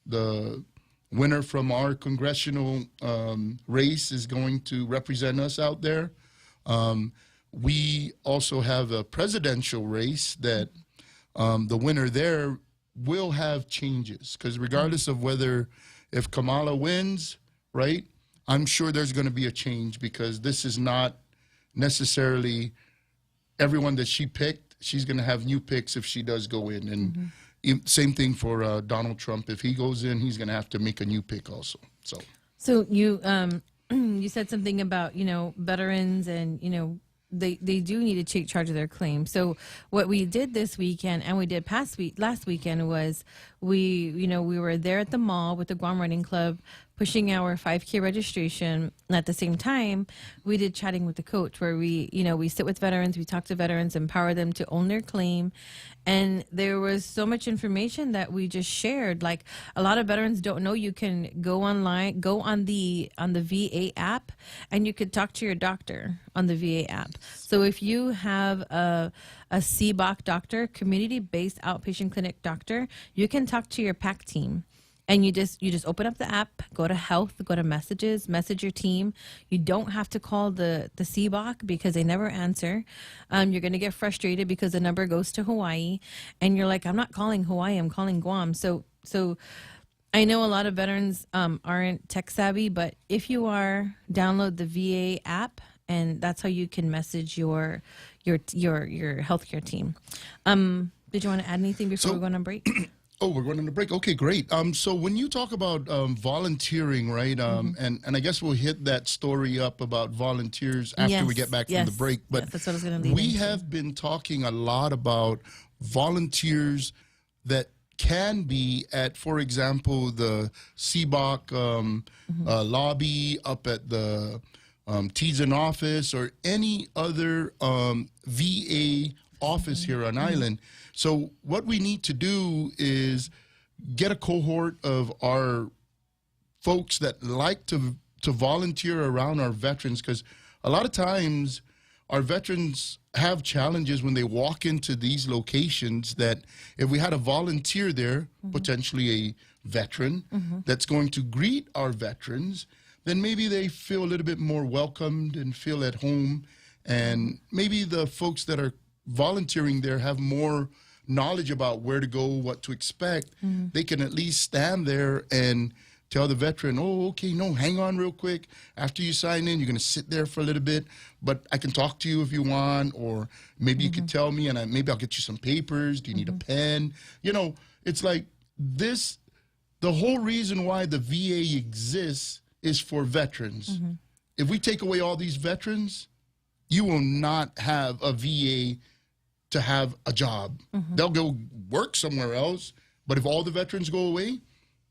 Speaker 6: The winner from our congressional race is going to represent us out there. We also have a presidential race that the winner there will have changes, because regardless of whether if Kamala wins, right, I'm sure there's going to be a change, because this is not necessarily everyone that she picked. She's going to have new picks if she does go in. And same thing for Donald Trump. If he goes in, he's going to have to make a new pick also.
Speaker 15: So you you said something about, veterans and, they do need to take charge of their claim. So what we did this weekend, and we did last weekend, was we were there at the mall with the Guam Running Club pushing our 5K registration. And at the same time, we did chatting with the coach, where we sit with veterans, we talk to veterans, empower them to own their claim. And there was so much information that we just shared. Like, a lot of veterans don't know you can go online, go on the VA app, and you could talk to your doctor on the VA app. So if you have a CBOC doctor, community-based outpatient clinic doctor, you can talk to your PAC team. And you just open up the app, go to health, go to messages, message your team. You don't have to call the CBOC because they never answer. You're going to get frustrated because the number goes to Hawaii. And you're like, I'm not calling Hawaii, I'm calling Guam. So I know a lot of veterans aren't tech savvy, but if you are, download the VA app, and that's how you can message your healthcare team. Did you want to add anything before we go on break?
Speaker 6: Oh, we're going on a break. Okay, great. So when you talk about volunteering, right, and I guess we'll hit that story up about volunteers after we get back from the break. But
Speaker 15: that's what I was going to lead
Speaker 6: we
Speaker 15: into.
Speaker 6: have been talking a lot about volunteers that can be at, for example, the CBOC lobby, up at the Teason office, or any other VA office here on island. So what we need to do is get a cohort of our folks that like to volunteer around our veterans, because a lot of times our veterans have challenges when they walk into these locations, that if we had a volunteer there, potentially a veteran, that's going to greet our veterans, then maybe they feel a little bit more welcomed and feel at home. And maybe the folks that are volunteering there have more knowledge about where to go, what to expect. They can at least stand there and tell the veteran, oh, okay, no, hang on real quick. After you sign in, you're going to sit there for a little bit, but I can talk to you if you want, or maybe you could tell me, and maybe I'll get you some papers. Do you need a pen? It's like this, the whole reason why the VA exists is for veterans. If we take away all these veterans, you will not have a VA to have a job. They'll go work somewhere else, but if all the veterans go away,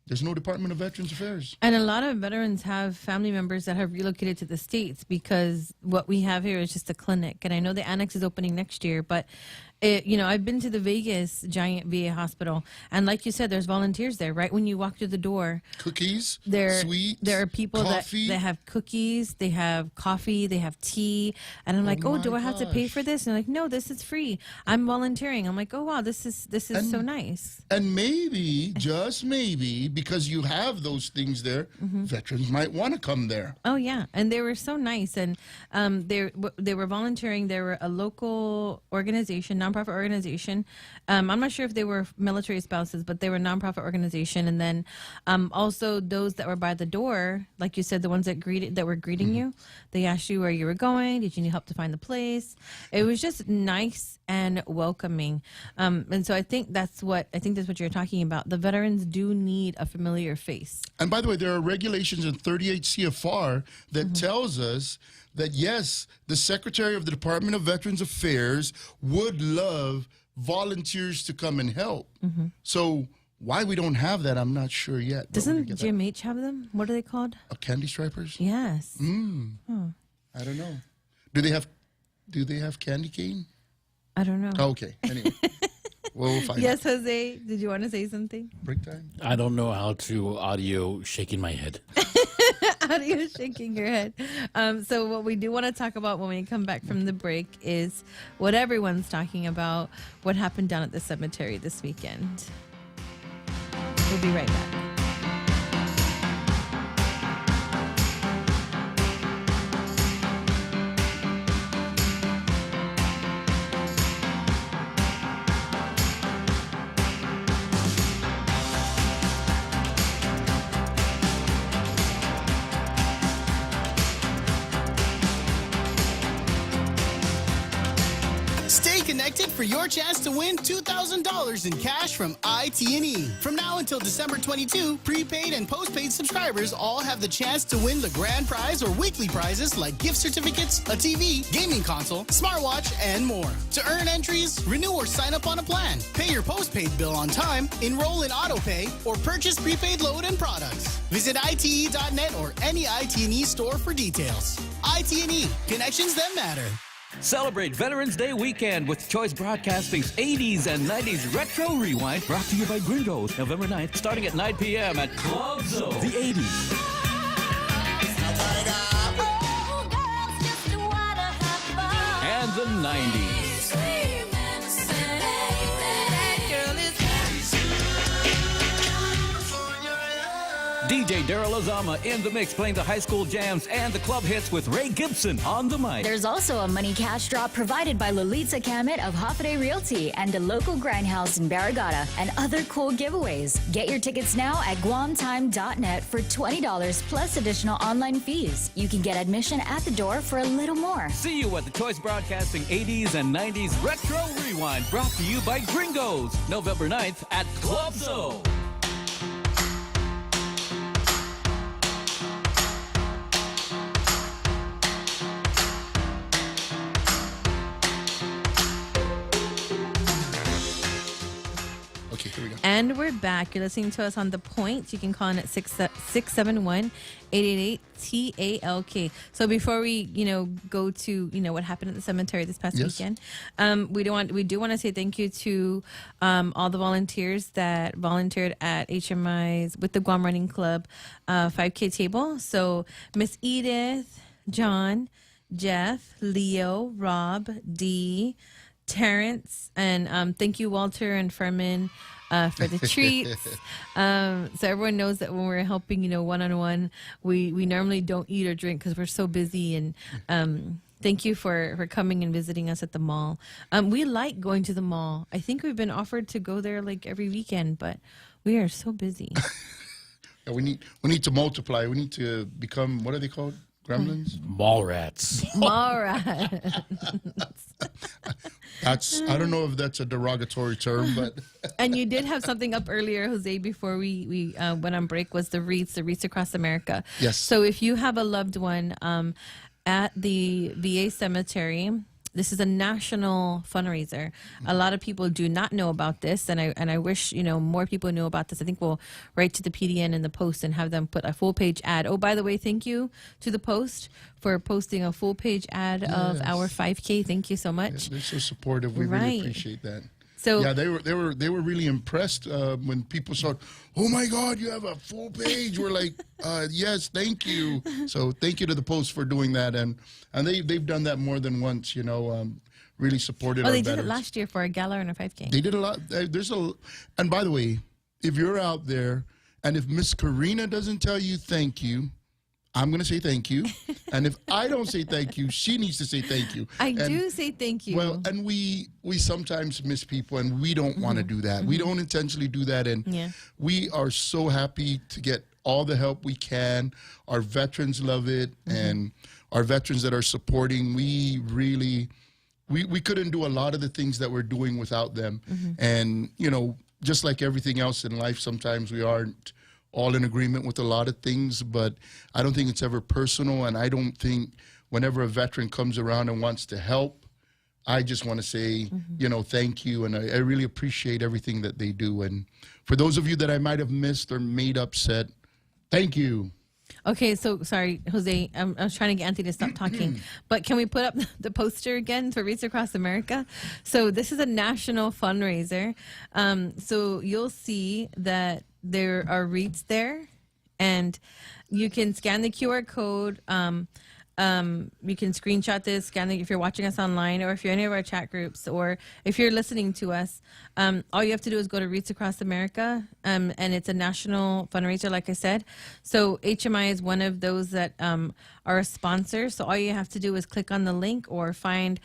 Speaker 6: there's no Department of Veterans Affairs.
Speaker 15: And a lot of veterans have family members that have relocated to the States, because what we have here is just a clinic. And I know the annex is opening next year, but I've been to the Vegas Giant VA Hospital, and like you said, there's volunteers there right when you walk through the door.
Speaker 6: Cookies,
Speaker 15: sweets, there are people that have cookies, they have coffee, they have tea, and I'm like, do I have to pay for this? And they're like, no, this is free. I'm volunteering. I'm like, oh wow, this is so nice.
Speaker 6: And maybe, just maybe, because you have those things there, veterans might want to come there.
Speaker 15: Oh yeah, and they were so nice, and they were volunteering. They were a local organization, nonprofit organization. I'm not sure if they were military spouses, but they were a nonprofit organization. And then also those that were by the door, like you said, the ones that were greeting you, they asked you where you were going. Did you need help to find the place? It was just nice and welcoming. And so I think that's what you're talking about. The veterans do need a familiar face.
Speaker 6: And by the way, there are regulations in 38 CFR that tells us that, yes, the Secretary of the Department of Veterans Affairs would love volunteers to come and help. So why we don't have that, I'm not sure yet.
Speaker 15: Doesn't GMH have them? What are they called?
Speaker 6: Candy stripers?
Speaker 15: Yes.
Speaker 6: I don't know. Do they have candy cane?
Speaker 15: I don't know.
Speaker 6: Okay. Anyway. We'll find
Speaker 15: Yes, Jose, did you want to say something?
Speaker 6: Break time?
Speaker 14: I don't know how to audio shaking my head.
Speaker 15: Audio shaking your head. So what we do want to talk about when we come back from the break is what everyone's talking about, what happened down at the cemetery this weekend. We'll be right back.
Speaker 19: Stay connected for your chance to win $2,000 in cash from IT&E. From now until December 22, prepaid and postpaid subscribers all have the chance to win the grand prize or weekly prizes like gift certificates, a TV, gaming console, smartwatch, and more. To earn entries, renew or sign up on a plan, pay your postpaid bill on time, enroll in autopay, or purchase prepaid load and products. Visit ite.net or any IT&E store for details. IT&E, connections that matter.
Speaker 12: Celebrate Veterans Day weekend with Choice Broadcasting's 80s and 90s Retro Rewind, brought to you by Gringos, November 9th, starting at 9 p.m. at Club Zone. The 80s. And the 90s. DJ Daryl Azama in the mix, playing the high school jams and the club hits with Ray Gibson on the mic.
Speaker 13: There's also a money cash drop provided by Lolita Kamet of Hoffaday Realty and a local grindhouse in Barrigada and other cool giveaways. Get your tickets now at guamtime.net for $20 plus additional online fees. You can get admission at the door for a little more.
Speaker 12: See you at the Choice Broadcasting 80s and 90s Retro Rewind, brought to you by Gringos, November 9th at Club Zone.
Speaker 15: And we're back. You're listening to us on The Point. You can call in at 671-888-TALK. So before we, go to, what happened at the cemetery this past weekend, we do want to say thank you to all the volunteers that volunteered at HMI's with the Guam Running Club 5K table. So Miss Edith, John, Jeff, Leo, Rob, Dee, Terrence, and thank you, Walter and Furman, for the treats. So everyone knows that when we're helping, one-on-one, we normally don't eat or drink because we're so busy. And thank you for coming and visiting us at the mall. We like going to the mall. I think we've been offered to go there like every weekend, but we are so busy.
Speaker 6: Yeah, we need to multiply. We need to become, what are they called? Gremlins?
Speaker 14: Mall rats.
Speaker 15: Mall rats.
Speaker 6: I don't know if that's a derogatory term, but.
Speaker 15: And you did have something up earlier, Jose, before we went on break, was the wreaths across America.
Speaker 6: Yes.
Speaker 15: So if you have a loved one at the VA cemetery, this is a national fundraiser. A lot of people do not know about this, and I wish more people knew about this. I think we'll write to the PDN and the Post and have them put a full page ad. Oh, by the way, thank you to the Post for posting a full page ad of our 5K. Thank you so much.
Speaker 6: Yeah, they're so supportive. We really appreciate that.
Speaker 15: So
Speaker 6: yeah, they were really impressed when people saw, oh my God, you have a full page. We're like, yes, thank you. So thank you to the Post for doing that, and they've done that more than once. Really supported.
Speaker 15: Oh,
Speaker 6: our
Speaker 15: they
Speaker 6: veterans.
Speaker 15: did it last year for a gala and a 5K.
Speaker 6: They did a lot. And by the way, if you're out there, and if Miss Karina doesn't tell you thank you, I'm going to say thank you. And if I don't say thank you, she needs to say thank you.
Speaker 15: I do say thank you.
Speaker 6: Well, and we sometimes miss people, and we don't want to do that. We don't intentionally do that. And we are so happy to get all the help we can. Our veterans love it. And our veterans that are supporting, we really, we couldn't do a lot of the things that we're doing without them. And, just like everything else in life, sometimes we aren't all in agreement with a lot of things, but I don't think it's ever personal, and I don't think whenever a veteran comes around and wants to help, I just want to say, thank you, and I really appreciate everything that they do. And for those of you that I might have missed or made upset, thank you.
Speaker 15: Okay, so sorry, Jose. I was trying to get Anthony to stop talking, but can we put up the poster again for Reach Across America? So this is a national fundraiser. So you'll see that there are REITs there, and you can scan the QR code. You can screenshot this, scan it if you're watching us online, or if you're in any of our chat groups, or if you're listening to us. All you have to do is go to Reach Across America, and it's a national fundraiser, like I said. So HMI is one of those that are a sponsor. So all you have to do is click on the link or find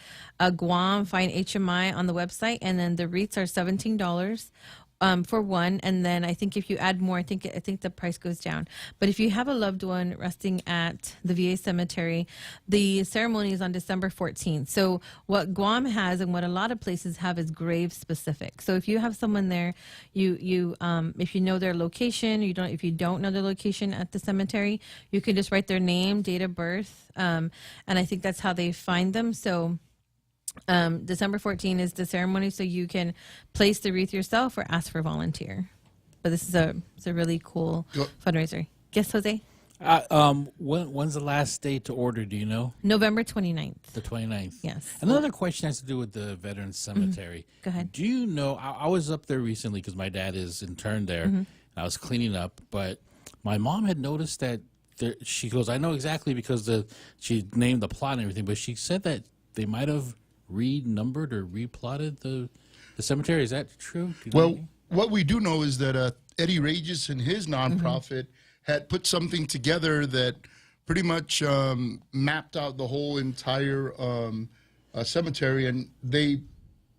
Speaker 15: Guam, find HMI on the website, and then the REITs are $17. For one, and then I think if you add more, I think the price goes down. But if you have a loved one resting at the VA cemetery, the ceremony is on December 14th. So what Guam has and what a lot of places have is grave specific. So if you have someone there, if you know their location, if you don't know their location at the cemetery, you can just write their name, date of birth, and I think that's how they find them. So December 14th is the ceremony, so you can place the wreath yourself or ask for a volunteer. But this is a really cool fundraiser. Yes, Jose?
Speaker 14: When's the last date to order, do you know?
Speaker 15: November 29th.
Speaker 14: The 29th.
Speaker 15: Yes.
Speaker 14: Another question has to do with the Veterans Cemetery.
Speaker 15: Go ahead.
Speaker 14: Do you know, I was up there recently because my dad is interned there, and I was cleaning up, but my mom had noticed that she goes, I know exactly because she named the plot and everything, but she said that they might have renumbered or replotted the cemetery. Is that true?
Speaker 6: Well, what we do know is that Eddie Regis and his nonprofit had put something together that pretty much mapped out the whole entire cemetery, and they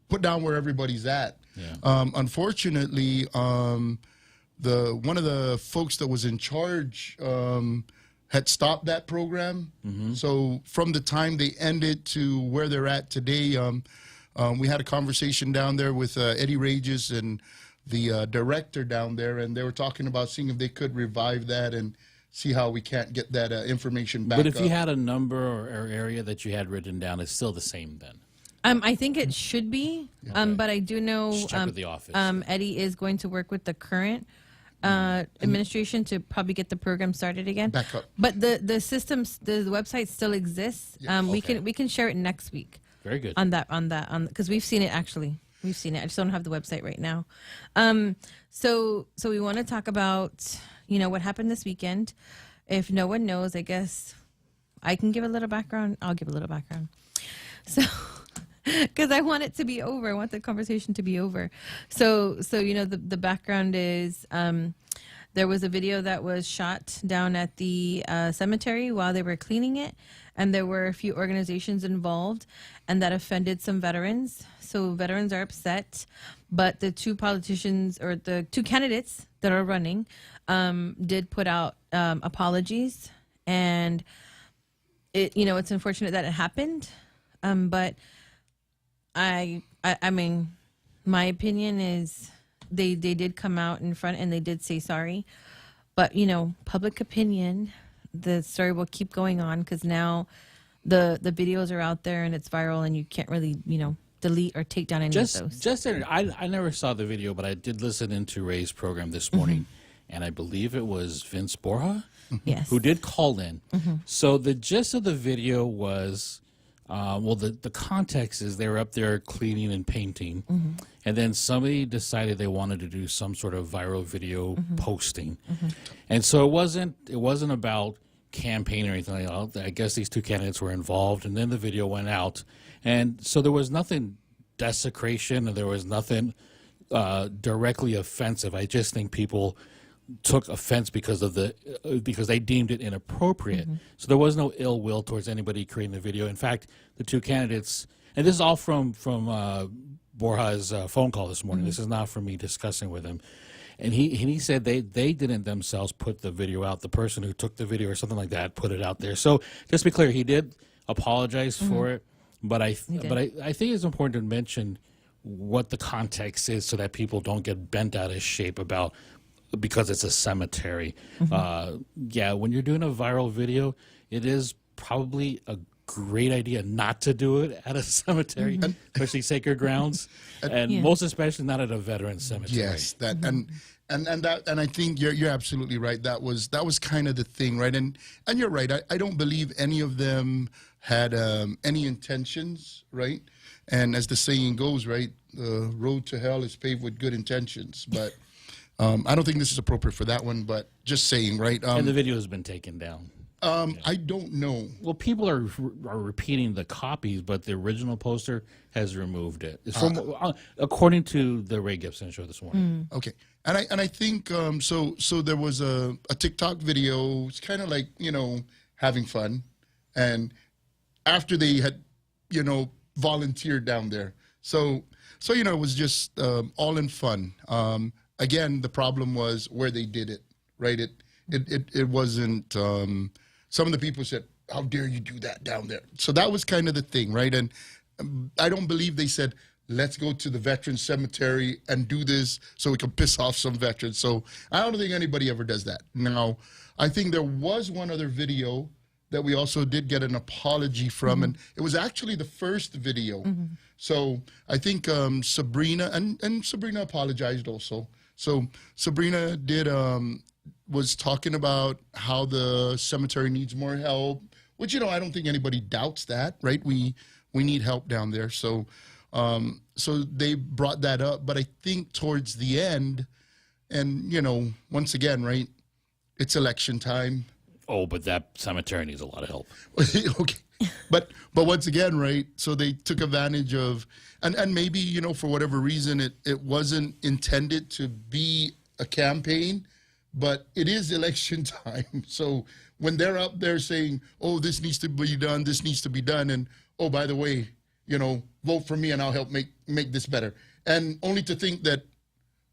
Speaker 6: put down where everybody's at. Yeah. Unfortunately, one of the folks that was in charge had stopped that program. So from the time they ended to where they're at today, we had a conversation down there with Eddie Regis and the director down there, and they were talking about seeing if they could revive that and see how we can't get that information back.
Speaker 14: But if you had a number or area that you had written down, it's still the same then?
Speaker 15: I think it should be, but I do know
Speaker 14: Just check with the office.
Speaker 15: Eddie is going to work with the current administration to probably get the program started again.
Speaker 6: Back up.
Speaker 15: But the systems, the website still exists. We can share it next week.
Speaker 14: Very good.
Speaker 15: On that because we've seen it actually. We've seen it. I just don't have the website right now. So we want to talk about what happened this weekend. If no one knows, I guess I can give a little background. I'll give a little background. So. Because I want it to be over. I want the conversation to be over. So the background is there was a video that was shot down at the cemetery while they were cleaning it, and there were a few organizations involved, and that offended some veterans. So veterans are upset, but the two politicians or the two candidates that are running did put out apologies, and it's unfortunate that it happened, but. I mean, my opinion is they did come out in front and they did say sorry, but public opinion, the story will keep going on because now the videos are out there and it's viral and you can't really delete or take down any of those.
Speaker 14: I never saw the video, but I did listen into Ray's program this morning, and I believe it was Vince Borja,
Speaker 15: yes,
Speaker 14: who did call in. So the gist of the video was. The context is they were up there cleaning and painting, and then somebody decided they wanted to do some sort of viral video posting, and so it wasn't about campaign or anything like that. I guess these two candidates were involved, and then the video went out, and so there was nothing desecration, and there was nothing directly offensive. I just think people took offense because they deemed it inappropriate. So there was no ill will towards anybody creating the video. In fact, the two candidates, and this is all from Borja's phone call this morning. This is not from me discussing with him. And he said they didn't themselves put the video out. The person who took the video or something like that put it out there. So just to be clear, he did apologize for it. But I think it's important to mention what the context is so that people don't get bent out of shape because it's a cemetery. When you're doing a viral video, it is probably a great idea not to do it at a cemetery, especially sacred grounds, and most especially not at a veteran cemetery.
Speaker 6: Yes, that And I think you're absolutely right. That was kind of the thing, right? And you're right. I don't believe any of them had any intentions, right? And as the saying goes, right, the road to hell is paved with good intentions. But I don't think this is appropriate for that one. But just saying, right?
Speaker 14: And the video has been taken down.
Speaker 6: I don't know.
Speaker 14: Well, people are repeating the copies, but the original poster has removed it. It's from according to the Ray Gibson show this morning.
Speaker 6: Okay, and I think so there was a TikTok video. It's kind of like having fun, and after they had volunteered down there, so it was just all in fun. Again, the problem was where they did it. Right, it wasn't. Some of the people said, "How dare you do that down there?" So that was kind of the thing, right? And I don't believe they said, "Let's go to the veterans cemetery and do this so we can piss off some veterans." So I don't think anybody ever does that. Now, I think there was one other video that we also did get an apology from, and it was actually the first video. So I think Sabrina, and Sabrina apologized also. So Sabrina did was talking about how the cemetery needs more help, which I don't think anybody doubts that, right? We need help down there. So so they brought that up, but I think towards the end, and once again, right, it's election time.
Speaker 14: Oh, but that cemetery needs a lot of help.
Speaker 6: Okay. But once again, right, so they took advantage of, and maybe, for whatever reason, it wasn't intended to be a campaign, but it is election time. So when they're up there saying, oh, this needs to be done, this needs to be done, and, oh, by the way, vote for me and I'll help make this better. And only to think that,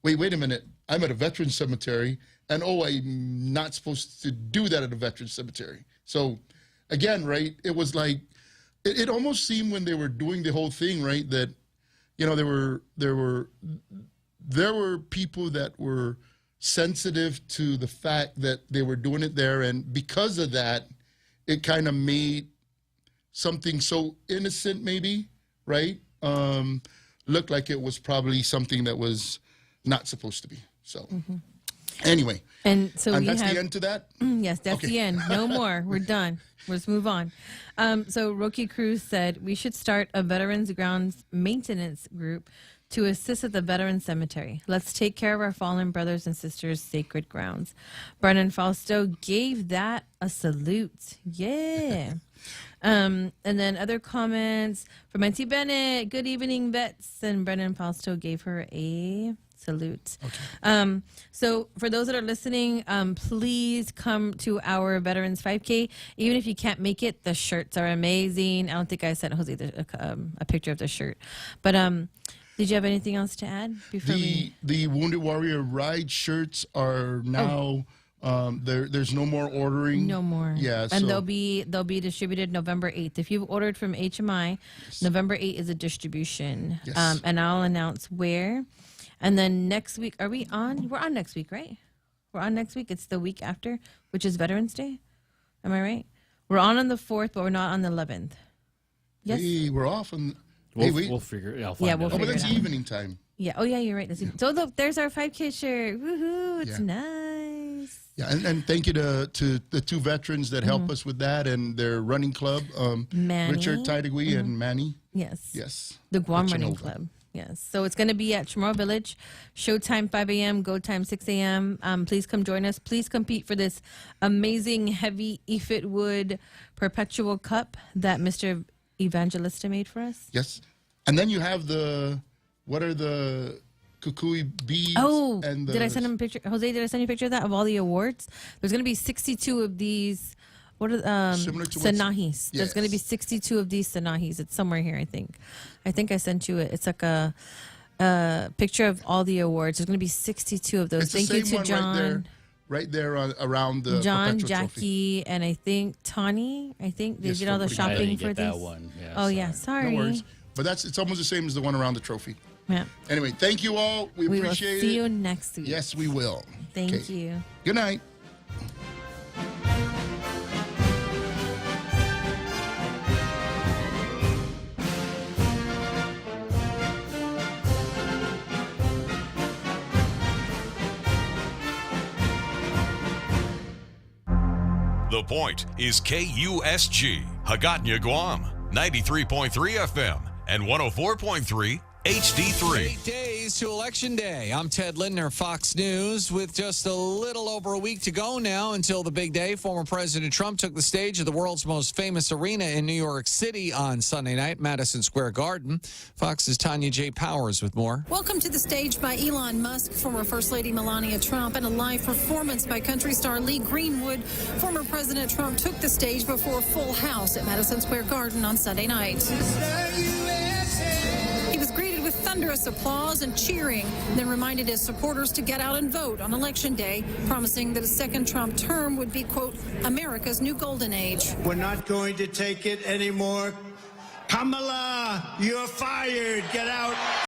Speaker 6: wait a minute, I'm at a veterans cemetery, and, oh, I'm not supposed to do that at a veterans cemetery. So, again, right, it was like, it almost seemed when they were doing the whole thing, right, that, there were people that were sensitive to the fact that they were doing it there, and because of that, it kind of made something so innocent, maybe, right, look like it was probably something that was not supposed to be. So anyway,
Speaker 15: and so
Speaker 6: that's the end to that.
Speaker 15: Yes, that's the end. No more. We're done. Let's move on. So Rocky Cruz said we should start a Veterans Grounds maintenance group to assist at the Veterans Cemetery. Let's take care of our fallen brothers and sisters' sacred grounds. Brennan Fausto gave that a salute. Yeah. And then other comments from Auntie Bennett. Good evening, vets. And Brennan Fausto gave her a salute. Okay. So for those that are listening, please come to our Veterans 5K. Even if you can't make it, the shirts are amazing. I don't think I sent Jose a picture of the shirt. But did you have anything else to add before
Speaker 6: the Wounded Warrior Ride shirts are now there's no more ordering.
Speaker 15: No more.
Speaker 6: Yeah,
Speaker 15: and they'll be distributed November 8th. If you've ordered from HMI, November 8th is a distribution.
Speaker 6: Yes.
Speaker 15: And I'll announce where. And then next week, are we on? We're on next week, right? We're on next week. It's the week after, which is Veterans Day. Am I right? We're on the 4th, but we're not on the 11th. Yes.
Speaker 6: Hey, we're off on.
Speaker 14: We'll figure it out.
Speaker 15: Yeah, we'll figure
Speaker 6: but that's
Speaker 15: it out.
Speaker 6: evening time.
Speaker 15: Yeah. Oh, yeah, you're right. So look, there's our 5K shirt. Woohoo! It's nice.
Speaker 6: Yeah, and thank you to the two veterans that help us with that and their running club,
Speaker 15: Manny.
Speaker 6: Richard Tidegui and Manny.
Speaker 15: Yes.
Speaker 6: Yes.
Speaker 15: The Guam
Speaker 6: Richard
Speaker 15: Running
Speaker 6: Nova.
Speaker 15: Club. Yes. So it's going to be at Chamorro Village. Showtime 5 a.m., go time 6 a.m. Please come join us. Please compete for this amazing heavy EFIT wood perpetual cup that Mr. Evangelista made for us.
Speaker 6: Yes. And then you have what are the kukui beads?
Speaker 15: Oh,
Speaker 6: and
Speaker 15: did I send him a picture? Jose, did I send you a picture of that, of all the awards? There's going to be 62 of these. What are
Speaker 6: Similar to
Speaker 15: Sanahis? There's
Speaker 6: Yes.
Speaker 15: going to be 62 of these Sanahis. It's somewhere here, I think. I think I sent you it. It's like a picture of all the awards. There's going to be 62 of those.
Speaker 6: It's
Speaker 15: Thank
Speaker 6: the
Speaker 15: you
Speaker 6: same
Speaker 15: to
Speaker 6: one
Speaker 15: John.
Speaker 6: right there around the
Speaker 15: John,
Speaker 6: perpetual
Speaker 15: Jackie,
Speaker 6: trophy.
Speaker 15: and I think Tawny. I think they
Speaker 6: Yes,
Speaker 15: did all the
Speaker 6: for putting- I
Speaker 15: shopping
Speaker 14: didn't
Speaker 15: for
Speaker 14: get that
Speaker 15: these.
Speaker 14: one. Yeah,
Speaker 15: oh yeah, sorry.
Speaker 6: No worries. But it's almost the same as the one around the trophy.
Speaker 15: Yeah.
Speaker 6: Anyway, thank you all. We
Speaker 15: will
Speaker 6: appreciate it.
Speaker 15: see you next week.
Speaker 6: Yes, we will.
Speaker 15: Thank
Speaker 6: Okay.
Speaker 15: you.
Speaker 6: Good night.
Speaker 20: The Point is KUSG, Hagåtña, Guam, 93.3 FM and 104.3 HD3.
Speaker 21: 8 days to Election Day. I'm Ted Lindner, Fox News. With just a little over a week to go now until the big day, former President Trump took the stage of the world's most famous arena in New York City on Sunday night, Madison Square Garden. Fox's Tanya J. Powers with more.
Speaker 22: Welcome to the stage by Elon Musk, former First Lady Melania Trump, and a live performance by country star Lee Greenwood. Former President Trump took the stage before a full house at Madison Square Garden on Sunday night. He was greeted with thunderous applause and cheering, then reminded his supporters to get out and vote on Election Day, promising that a second Trump term would be, quote, America's new golden age.
Speaker 23: We're not going to take it anymore. Kamala, you're fired. Get out.